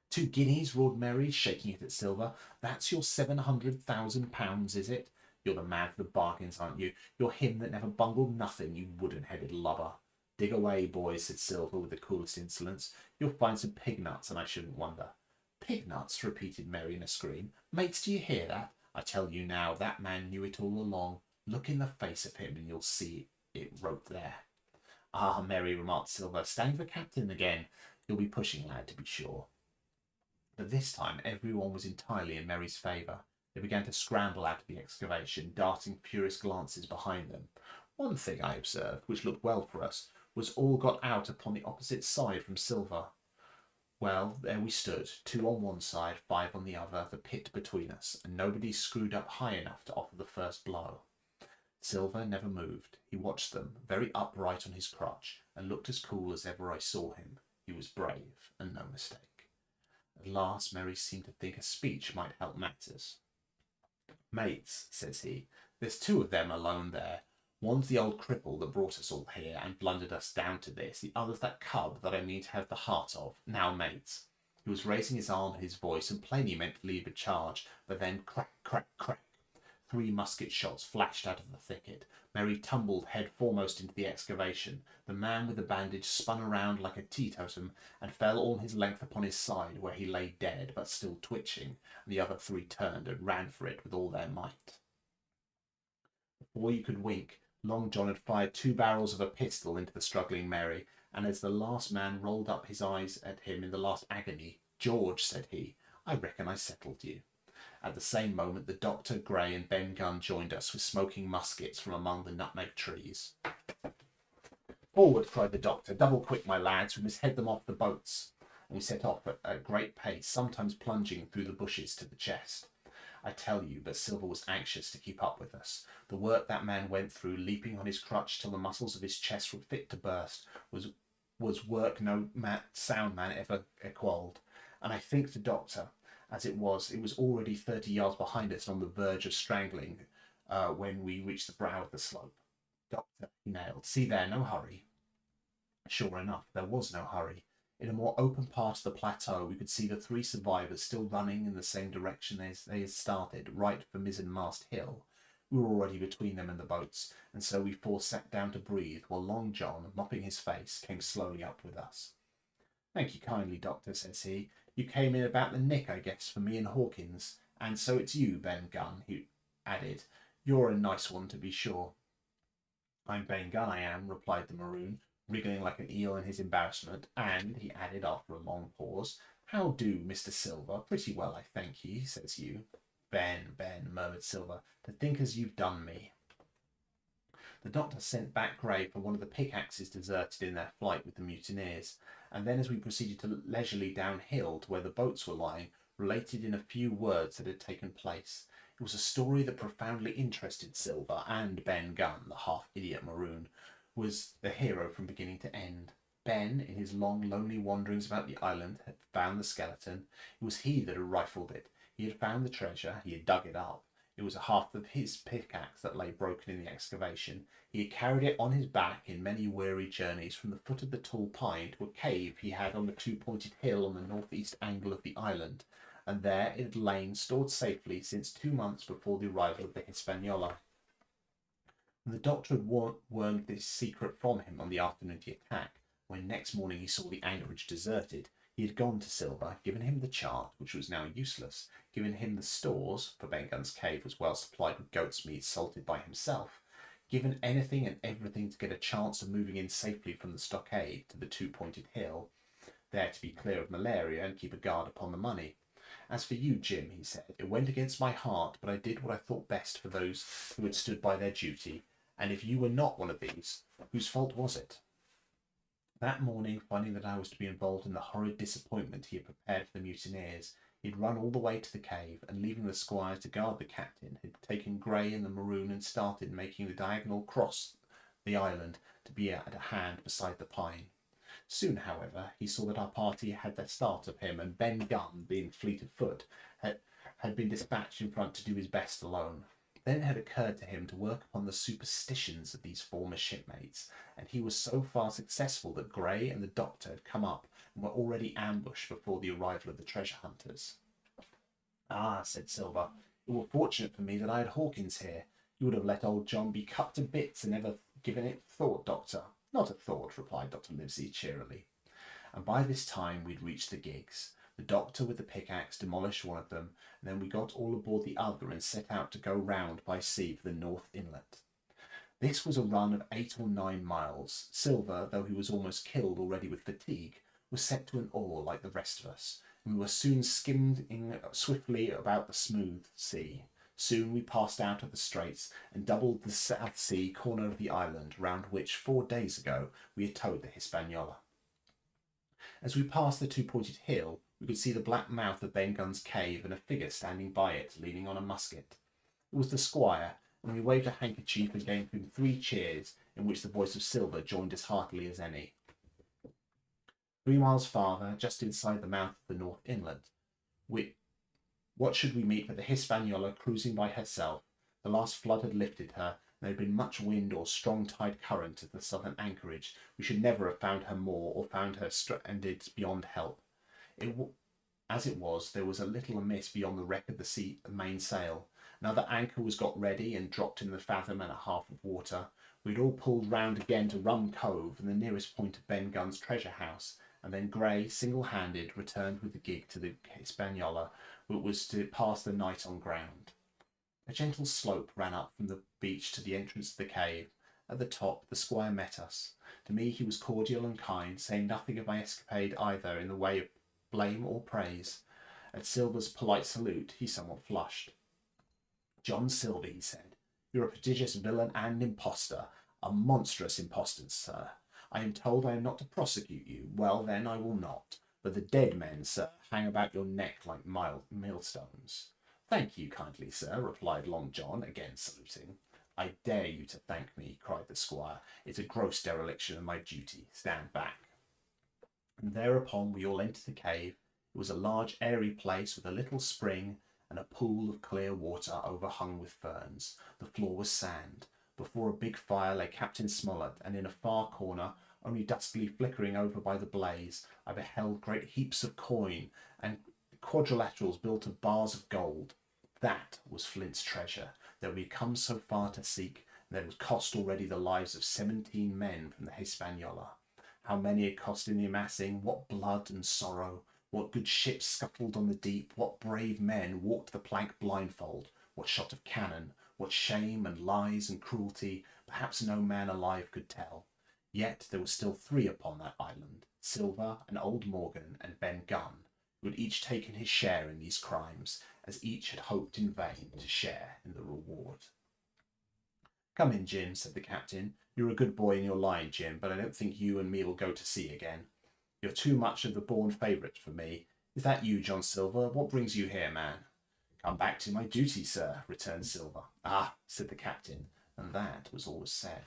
[SPEAKER 1] "2 guineas?" roared Merry, shaking it at Silver. "That's your £700,000, is it? You're the man for the bargains, aren't you? You're him that never bungled nothing, you wooden-headed lubber." "Dig away, boys," said Silver with the coolest insolence. "You'll find some pig nuts, and I shouldn't wonder." "Pig nuts?" repeated Merry in a scream. "Mates, do you hear that? I tell you now, that man knew it all along. Look in the face of him, and you'll see it wrote there." "Ah, Merry," remarked Silver, "standing for captain again. You'll be pushing, lad, to be sure." But this time everyone was entirely in Merry's favour. They began to scramble out of the excavation, darting furious glances behind them. One thing I observed, which looked well for us, was all got out upon the opposite side from Silver. Well, there we stood, 2 on one side, 5 on the other, the pit between us, and nobody screwed up high enough to offer the first blow. Silver never moved. He watched them, very upright on his crutch, and looked as cool as ever I saw him. He was brave, and no mistake. At last Merry seemed to think a speech might help matters. "Mates," says he, "there's 2 of them alone there. One's the old cripple that brought us all here and blundered us down to this. The other's that cub that I mean to have the heart of. Now, mates," he He was raising his arm and his voice, and plainly meant to lead a charge, but then crack, crack, crack. 3 musket shots flashed out of the thicket. Mary tumbled head foremost into the excavation. The man with the bandage spun around like a teetotum and fell all his length upon his side, where he lay dead, but still twitching, and the other 3 turned and ran for it with all their might. Before you could wink, Long John had fired 2 barrels of a pistol into the struggling Mary, and as the last man rolled up his eyes at him in the last agony, "George," said he, "I reckon I settled you." At the same moment, the Doctor, Grey, and Ben Gunn joined us with smoking muskets from among the nutmeg trees. "Forward," cried the Doctor. "Double quick, my lads. We must head them off the boats." And we set off at a great pace, sometimes plunging through the bushes to the chest. I tell you, but Silver was anxious to keep up with us. The work that man went through, leaping on his crutch till the muscles of his chest were fit to burst, was work no sound man ever equalled. And I think the Doctor, as it was already 30 yards behind us and on the verge of strangling when we reached the brow of the slope. "Doctor," he nailed, "see there, no hurry." Sure enough, there was no hurry. In a more open part of the plateau, we could see the 3 survivors still running in the same direction as they had started, right for Mizzenmast Hill. We were already between them and the boats, and so we 4 sat down to breathe, while Long John, mopping his face, came slowly up with us. "Thank you kindly, Doctor," says he. "You came in about the nick, I guess, for me and Hawkins. And so it's you, Ben Gunn," he added. "You're a nice one, to be sure." "I'm Ben Gunn, I am," replied the Maroon, wriggling like an eel in his embarrassment, and, he added after a long pause, "How do, Mr. Silver? Pretty well, I thank ye," says you. "Ben, Ben," murmured Silver, "to think as you've done me." The Doctor sent back Grey for one of the pickaxes deserted in their flight with the mutineers, and then, as we proceeded to leisurely downhill to where the boats were lying, related in a few words that had taken place. It was a story that profoundly interested Silver, and Ben Gunn, the half-idiot Maroon, was the hero from beginning to end. Ben, in his long, lonely wanderings about the island, had found the skeleton. It was he that had rifled it. He had found the treasure. He had dug it up. It was a half of his pickaxe that lay broken in the excavation. He had carried it on his back in many weary journeys from the foot of the tall pine to a cave he had on the 2-pointed hill on the northeast angle of the island, and there it had lain stored safely since 2 months before the arrival of the Hispaniola. The Doctor had wormed this secret from him on the afternoon of the attack. When next morning he saw the anchorage deserted, he had gone to Silver, given him the chart, which was now useless, given him the stores, for Ben Gunn's cave was well supplied with goat's meat salted by himself, given anything and everything to get a chance of moving in safely from the stockade to the 2-pointed hill, there to be clear of malaria and keep a guard upon the money. "As for you, Jim," he said, "it went against my heart, but I did what I thought best for those who had stood by their duty, and if you were not one of these, whose fault was it?" That morning, finding that I was to be involved in the horrid disappointment he had prepared for the mutineers, he had run all the way to the cave, and leaving the squire to guard the captain, had taken Grey and the Maroon and started making the diagonal across the island to be at a hand beside the pine. Soon, however, he saw that our party had their start of him, and Ben Gunn, being fleet of foot, had been dispatched in front to do his best alone. Then it had occurred to him to work upon the superstitions of these former shipmates, and he was so far successful that Grey and the Doctor had come up and were already ambushed before the arrival of the treasure hunters. "Ah," said Silver, "it were fortunate for me that I had Hawkins here. You would have let old John be cut to bits and never given it thought, Doctor." "Not a thought," replied Dr. Livesey cheerily. And by this time we'd reached the gigs. The Doctor with the pickaxe demolished one of them, and then we got all aboard the other and set out to go round by sea for the North Inlet. This was a run of 8 or 9 miles. Silver, though he was almost killed already with fatigue, was set to an oar like the rest of us, and we were soon skimming swiftly about the smooth sea. Soon we passed out of the straits and doubled the South Sea corner of the island, round which 4 days ago we had towed the Hispaniola. As we passed the 2-pointed hill, we could see the black mouth of Ben Gunn's cave and a figure standing by it, leaning on a musket. It was the squire, and we waved a handkerchief and gave him 3 cheers, in which the voice of Silver joined as heartily as any. 3 miles farther, just inside the mouth of the North Inlet, what should we meet but the Hispaniola cruising by herself? The last flood had lifted her, and there had been much wind or strong tide current at the southern anchorage. We should never have found her more, or found her stranded beyond help. As it was, there was a little amiss beyond the wreck of the mainsail. Another anchor was got ready and dropped in the fathom and a half of water. We'd all pulled round again to Rum Cove and the nearest point of Ben Gunn's treasure house, and then Gray, single-handed, returned with the gig to the Hispaniola, which was to pass the night on ground. A gentle slope ran up from the beach to the entrance to the cave. At the top, the squire met us. To me he was cordial and kind, saying nothing of my escapade either in the way of blame or praise. At Silver's polite salute, he somewhat flushed. "John Silver," he said, "you're a prodigious villain and impostor, a monstrous impostor, sir. I am told I am not to prosecute you. Well, then, I will not. But the dead men, sir, hang about your neck like millstones." "Thank you kindly, sir," replied Long John, again saluting. "I dare you to thank me," cried the squire. "It's a gross dereliction of my duty. Stand back." And thereupon we all entered the cave. It was a large airy place with a little spring and a pool of clear water overhung with ferns. The floor was sand. Before a big fire lay Captain Smollett, and in a far corner, only duskily flickering over by the blaze, I beheld great heaps of coin and quadrilaterals built of bars of gold. That was Flint's treasure that we had come so far to seek, and that had cost already the lives of 17 men from the Hispaniola. How many it cost in the amassing, what blood and sorrow, what good ships scuttled on the deep, what brave men walked the plank blindfold, what shot of cannon, what shame and lies and cruelty, perhaps no man alive could tell. Yet there were still 3 upon that island, Silver and old Morgan and Ben Gunn, who had each taken his share in these crimes, as each had hoped in vain to share in the reward. "Come in, Jim," said the captain. "You're a good boy in your line, Jim, but I don't think you and me will go to sea again. You're too much of the born favourite for me. Is that you, John Silver? What brings you here, man?" "Come back to my duty, sir," returned Silver. "Ah," said the captain, and that was all was said.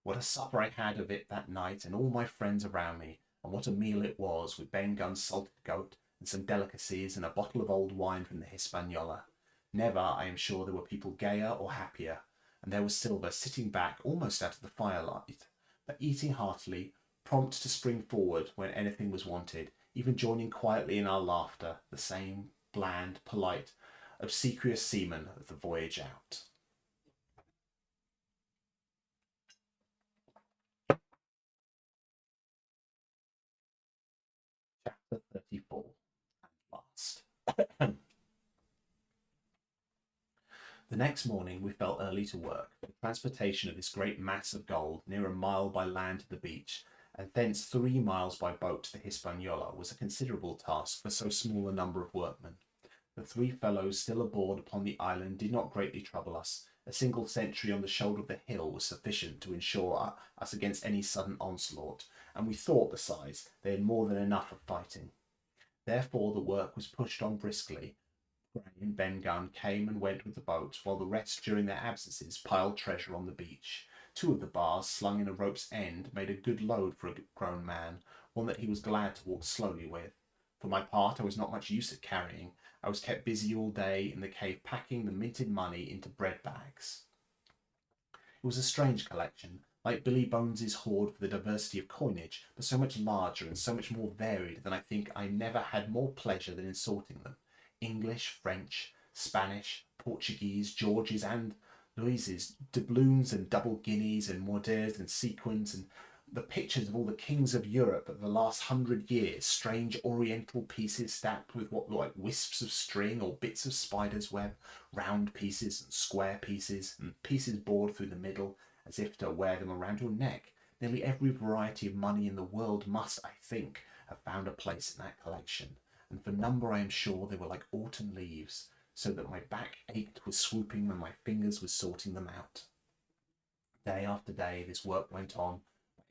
[SPEAKER 1] What a supper I had of it that night, and all my friends around me, and what a meal it was, with Ben Gunn's salted goat, and some delicacies, and a bottle of old wine from the Hispaniola. Never, I am sure, there were people gayer or happier, and there was Silver sitting back almost out of the firelight, but eating heartily, prompt to spring forward when anything was wanted, even joining quietly in our laughter, the same bland, polite, obsequious seaman of the voyage out. Chapter 34, and last. The next morning we fell early to work. The transportation of this great mass of gold, near a mile by land to the beach, and thence 3 miles by boat to the Hispaniola, was a considerable task for so small a number of workmen. The 3 fellows still aboard upon the island did not greatly trouble us. A single sentry on the shoulder of the hill was sufficient to ensure us against any sudden onslaught, and we thought, besides, they had more than enough of fighting. Therefore the work was pushed on briskly. Gray and Ben Gunn came and went with the boat, while the rest during their absences piled treasure on the beach. 2 of the bars, slung in a rope's end, made a good load for a grown man, one that he was glad to walk slowly with. For my part, I was not much use at carrying. I was kept busy all day in the cave packing the minted money into bread bags. It was a strange collection, like Billy Bones's hoard for the diversity of coinage, but so much larger and so much more varied that I think I never had more pleasure than in sorting them. English, French, Spanish, Portuguese, Georges and Louises, doubloons and double guineas and moidores and sequins, and the pictures of all the kings of Europe of the last 100 years, strange oriental pieces stacked with what looked like wisps of string or bits of spider's web, round pieces and square pieces, and pieces bored through the middle as if to wear them around your neck. Nearly every variety of money in the world must, I think, have found a place in that collection, and for number I am sure they were like autumn leaves, so that my back ached with swooping when my fingers were sorting them out. Day after day this work went on.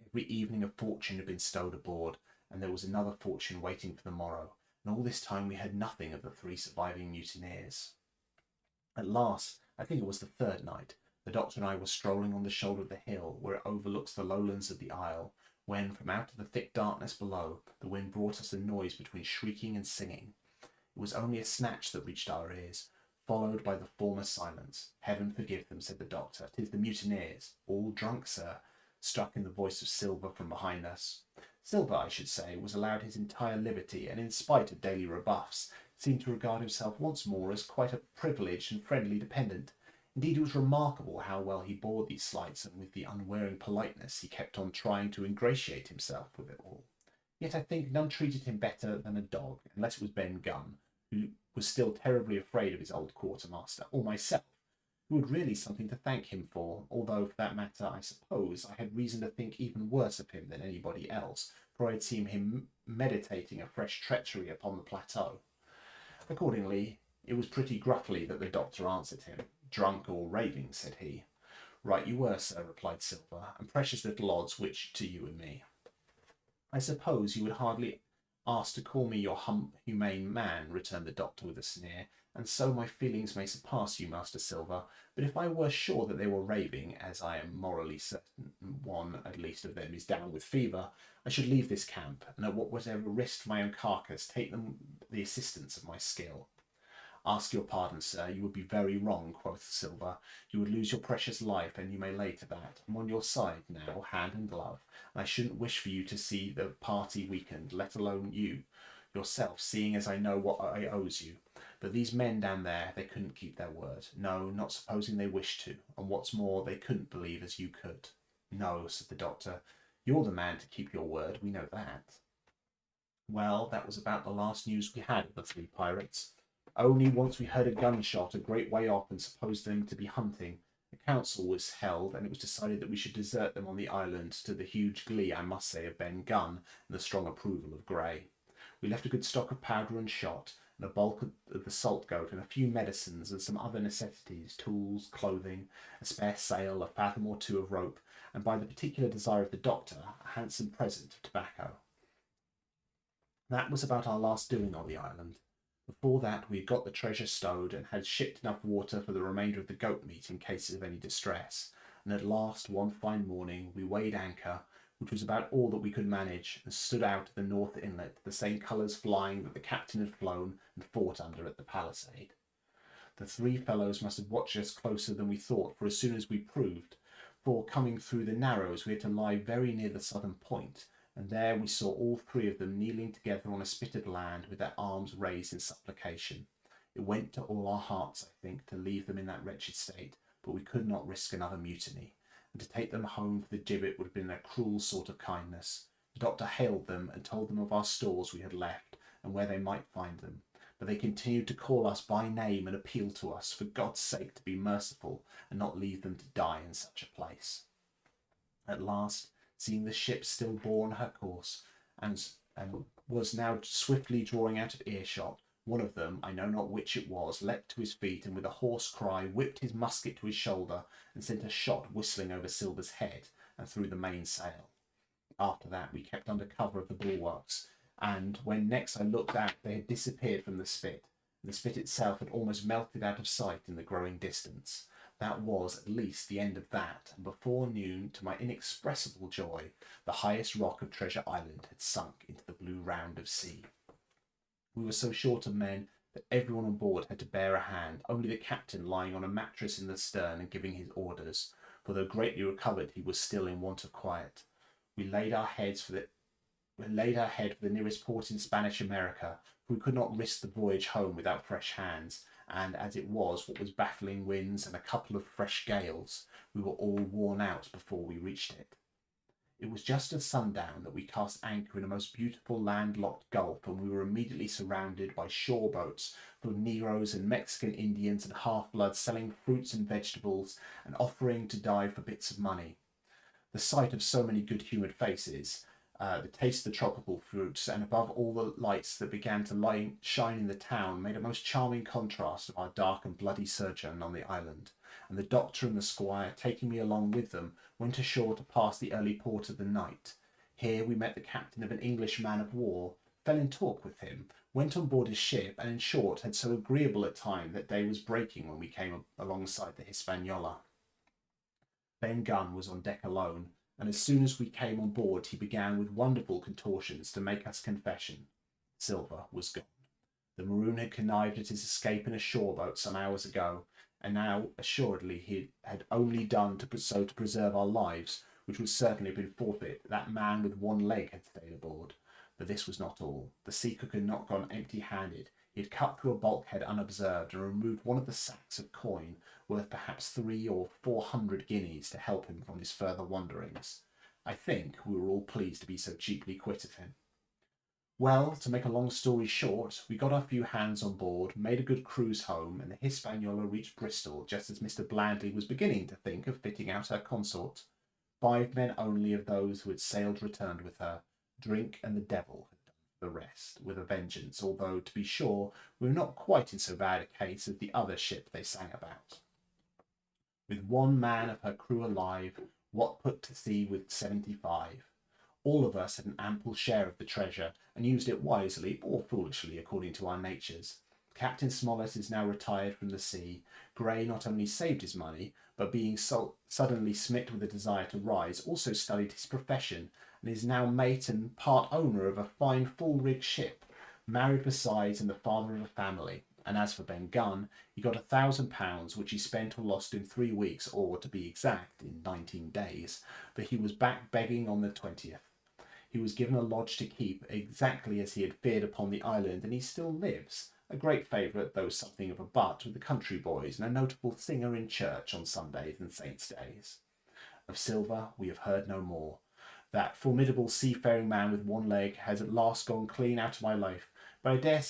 [SPEAKER 1] Every evening a fortune had been stowed aboard, and there was another fortune waiting for the morrow, and all this time we had nothing of the 3 surviving mutineers. At last, I think it was the 3rd night, the doctor and I were strolling on the shoulder of the hill where it overlooks the lowlands of the isle, when, from out of the thick darkness below, the wind brought us a noise between shrieking and singing. It was only a snatch that reached our ears, followed by the former silence. "Heaven forgive them," said the doctor. "'Tis the mutineers." "All drunk, sir," struck in the voice of Silver from behind us. Silver, I should say, was allowed his entire liberty, and in spite of daily rebuffs, seemed to regard himself once more as quite a privileged and friendly dependent. Indeed, it was remarkable how well he bore these slights, and with the unwearying politeness he kept on trying to ingratiate himself with it all. Yet I think none treated him better than a dog, unless it was Ben Gunn, who was still terribly afraid of his old quartermaster, or myself, who had really something to thank him for, although, for that matter, I suppose I had reason to think even worse of him than anybody else, for I had seen him meditating a fresh treachery upon the plateau. Accordingly, it was pretty gruffly that the doctor answered him. "Drunk or raving," said he. "Right you were, sir," replied Silver, "and precious little odds which to you and me." "I suppose you would hardly ask to call me your humane man," returned the doctor with a sneer, "and so my feelings may surpass you, Master Silver. But if I were sure that they were raving, as I am morally certain one at least of them is down with fever, I should leave this camp, and at whatever risk to my own carcass, take the assistance of my skill." "Ask your pardon, sir, you would be very wrong," quoth Silver. "You would lose your precious life, and you may lay to that. I'm on your side now, hand and glove, and I shouldn't wish for you to see the party weakened, let alone you yourself, seeing as I know what I owes you. But these men down there, they couldn't keep their word. No, not supposing they wished to, and what's more, they couldn't believe as you could." "No," said the doctor, "you're the man to keep your word, we know that." Well, that was about the last news we had of the three pirates. Only once we heard a gunshot a great way off and supposed them to be hunting, a council was held, and it was decided that we should desert them on the island, to the huge glee, I must say, of Ben Gunn and the strong approval of Grey. We left a good stock of powder and shot, and a bulk of the salt goat, and a few medicines, and some other necessities, tools, clothing, a spare sail, a fathom or two of rope, and by the particular desire of the doctor, a handsome present of tobacco. That was about our last doing on the island. Before that we had got the treasure stowed, and had shipped enough water for the remainder of the goat meat in cases of any distress, and at last, one fine morning, we weighed anchor, which was about all that we could manage, and stood out at the north inlet, the same colours flying that the captain had flown and fought under at the palisade. The three fellows must have watched us closer than we thought, for as soon as we proved, for coming through the narrows we had to lie very near the southern point, and there we saw all three of them kneeling together on a spit of land with their arms raised in supplication. It went to all our hearts, I think, to leave them in that wretched state, but we could not risk another mutiny, and to take them home for the gibbet would have been a cruel sort of kindness. The doctor hailed them and told them of our stores we had left, and where they might find them, but they continued to call us by name and appeal to us, for God's sake, to be merciful, and not leave them to die in such a place. At last, seeing the ship still bore on her course, and was now swiftly drawing out of earshot, one of them, I know not which it was, leapt to his feet, and with a hoarse cry whipped his musket to his shoulder, and sent a shot whistling over Silver's head and through the mainsail. After that we kept under cover of the bulwarks, and when next I looked out they had disappeared from the spit, and the spit itself had almost melted out of sight in the growing distance. That was at least the end of that, and before noon, to my inexpressible joy, the highest rock of Treasure Island had sunk into the blue round of sea. We were so short of men that everyone on board had to bear a hand, only the captain lying on a mattress in the stern and giving his orders, for though greatly recovered he was still in want of quiet. We laid our head for the nearest port in Spanish America, for we could not risk the voyage home without fresh hands, and as it was, what with baffling winds and a couple of fresh gales, we were all worn out before we reached it. It was just at sundown that we cast anchor in a most beautiful landlocked gulf, and we were immediately surrounded by shore boats full of Negroes and Mexican Indians and half-bloods selling fruits and vegetables and offering to die for bits of money. The sight of so many good-humoured faces, the taste of the tropical fruits, and above all the lights that began to shine in the town, made a most charming contrast of our dark and bloody sojourn on the island, and the doctor and the squire, taking me along with them, went ashore to pass the early port of the night. Here we met the captain of an English man of war, fell in talk with him, went on board his ship, and in short had so agreeable a time that day was breaking when we came alongside the Hispaniola. Ben Gunn was on deck alone, and as soon as we came on board he began with wonderful contortions to make us confession. Silver was gone. The maroon had connived at his escape in a shore boat some hours ago, and now assuredly he had only done so to preserve our lives, which would certainly have been forfeit. That man with one leg had stayed aboard. But this was not all. The sea cook had not gone empty-handed. He had cut through a bulkhead unobserved and removed one of the sacks of coin worth perhaps 300 or 400 guineas to help him from his further wanderings. I think we were all pleased to be so cheaply quit of him. Well, to make a long story short, we got our few hands on board, made a good cruise home, and the Hispaniola reached Bristol just as Mr. Blandly was beginning to think of fitting out her consort. 5 men only of those who had sailed returned with her. Drink and the devil had done the rest, with a vengeance, although, to be sure, we were not quite in so bad a case as the other ship they sang about. With 1 man of her crew alive, what put to sea with 75? All of us had an ample share of the treasure, and used it wisely or foolishly according to our natures. Captain Smollett is now retired from the sea. Gray not only saved his money, but being suddenly smit with a desire to rise, also studied his profession, and is now mate and part owner of a fine full-rigged ship, married besides and the father of a family. And as for Ben Gunn, he got £1,000, which he spent or lost in 3 weeks, or to be exact, in 19 days, for he was back begging on the 20th. He was given a lodge to keep, exactly as he had feared upon the island, and he still lives, a great favourite, though something of a butt, with the country boys, and a notable singer in church on Sundays and saints' days. Of Silver we have heard no more. That formidable seafaring man with 1 leg has at last gone clean out of my life, but I dare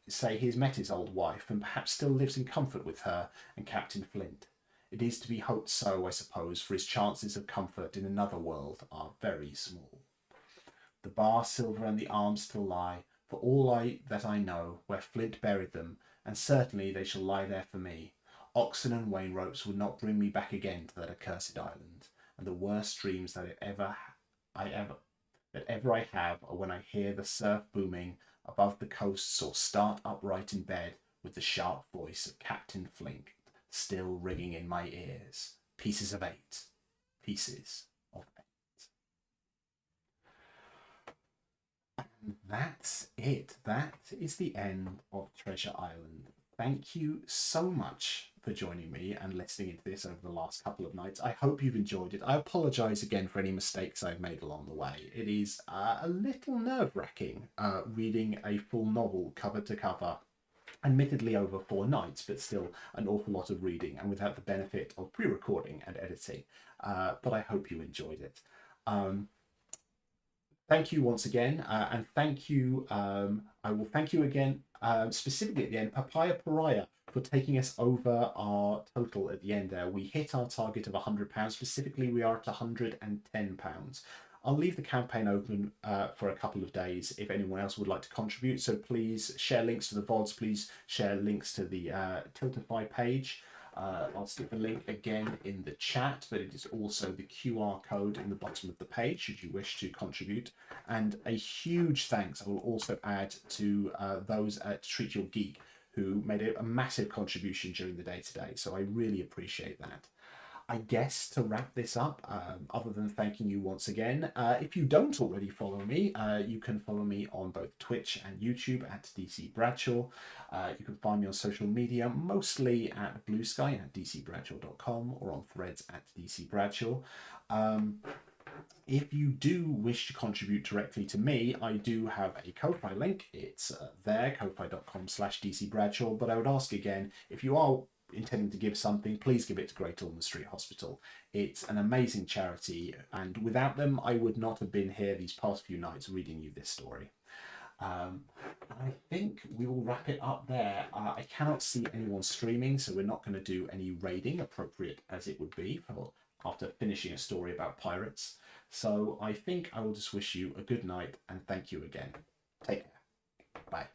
[SPEAKER 1] say he has met his old wife, and perhaps still lives in comfort with her and Captain Flint. It is to be hoped so, I suppose, for his chances of comfort in another world are very small. The bar, silver, and the arms still lie, for all that I know, where Flint buried them, and certainly they shall lie there for me. Oxen and wain ropes would not bring me back again to that accursed island, and the worst dreams that ever I have are when I hear the surf booming above the coasts, or start upright in bed with the sharp voice of Captain Flint still ringing in my ears. Pieces of 8. Pieces of 8. And that's it. That is the end of Treasure Island. Thank you so much for joining me and listening into this over the last couple of nights. I hope you've enjoyed it. I apologise again for any mistakes I've made along the way. It is a little nerve-wracking reading a full novel cover to cover, admittedly over 4 nights, but still an awful lot of reading and without the benefit of pre-recording and editing. But I hope you enjoyed it. Thank you once again, and thank you. I will thank you again, specifically at the end, Papaya Pariah, for taking us over our total at the end there. We hit our target of £100. Specifically, we are at £110. I'll leave the campaign open for a couple of days if anyone else would like to contribute. So please share links to the VODs. Please share links to the Tiltify page. I'll stick the link again in the chat, but it is also the QR code in the bottom of the page should you wish to contribute. And a huge thanks I will also add to those at Treat Your Geek who made a massive contribution during the day today. So I really appreciate that. I guess to wrap this up, other than thanking you once again, if you don't already follow me, you can follow me on both Twitch and YouTube at DC Bradshaw. You can find me on social media, mostly at Blue Sky at dcbradshaw.com or on Threads at DC Bradshaw. If you do wish to contribute directly to me, I do have a Ko-Fi link. It's there, ko-fi.com/dcbradshaw. But I would ask again, if you are intending to give something, please give it to Great Ormond Street Hospital. It's an amazing charity, and without them I would not have been here these past few nights reading you this story. I think we will wrap it up there. I cannot see anyone streaming, so we're not going to do any raiding, appropriate as it would be after finishing a story about pirates. So I think I will just wish you a good night and thank you again. Take care. Bye.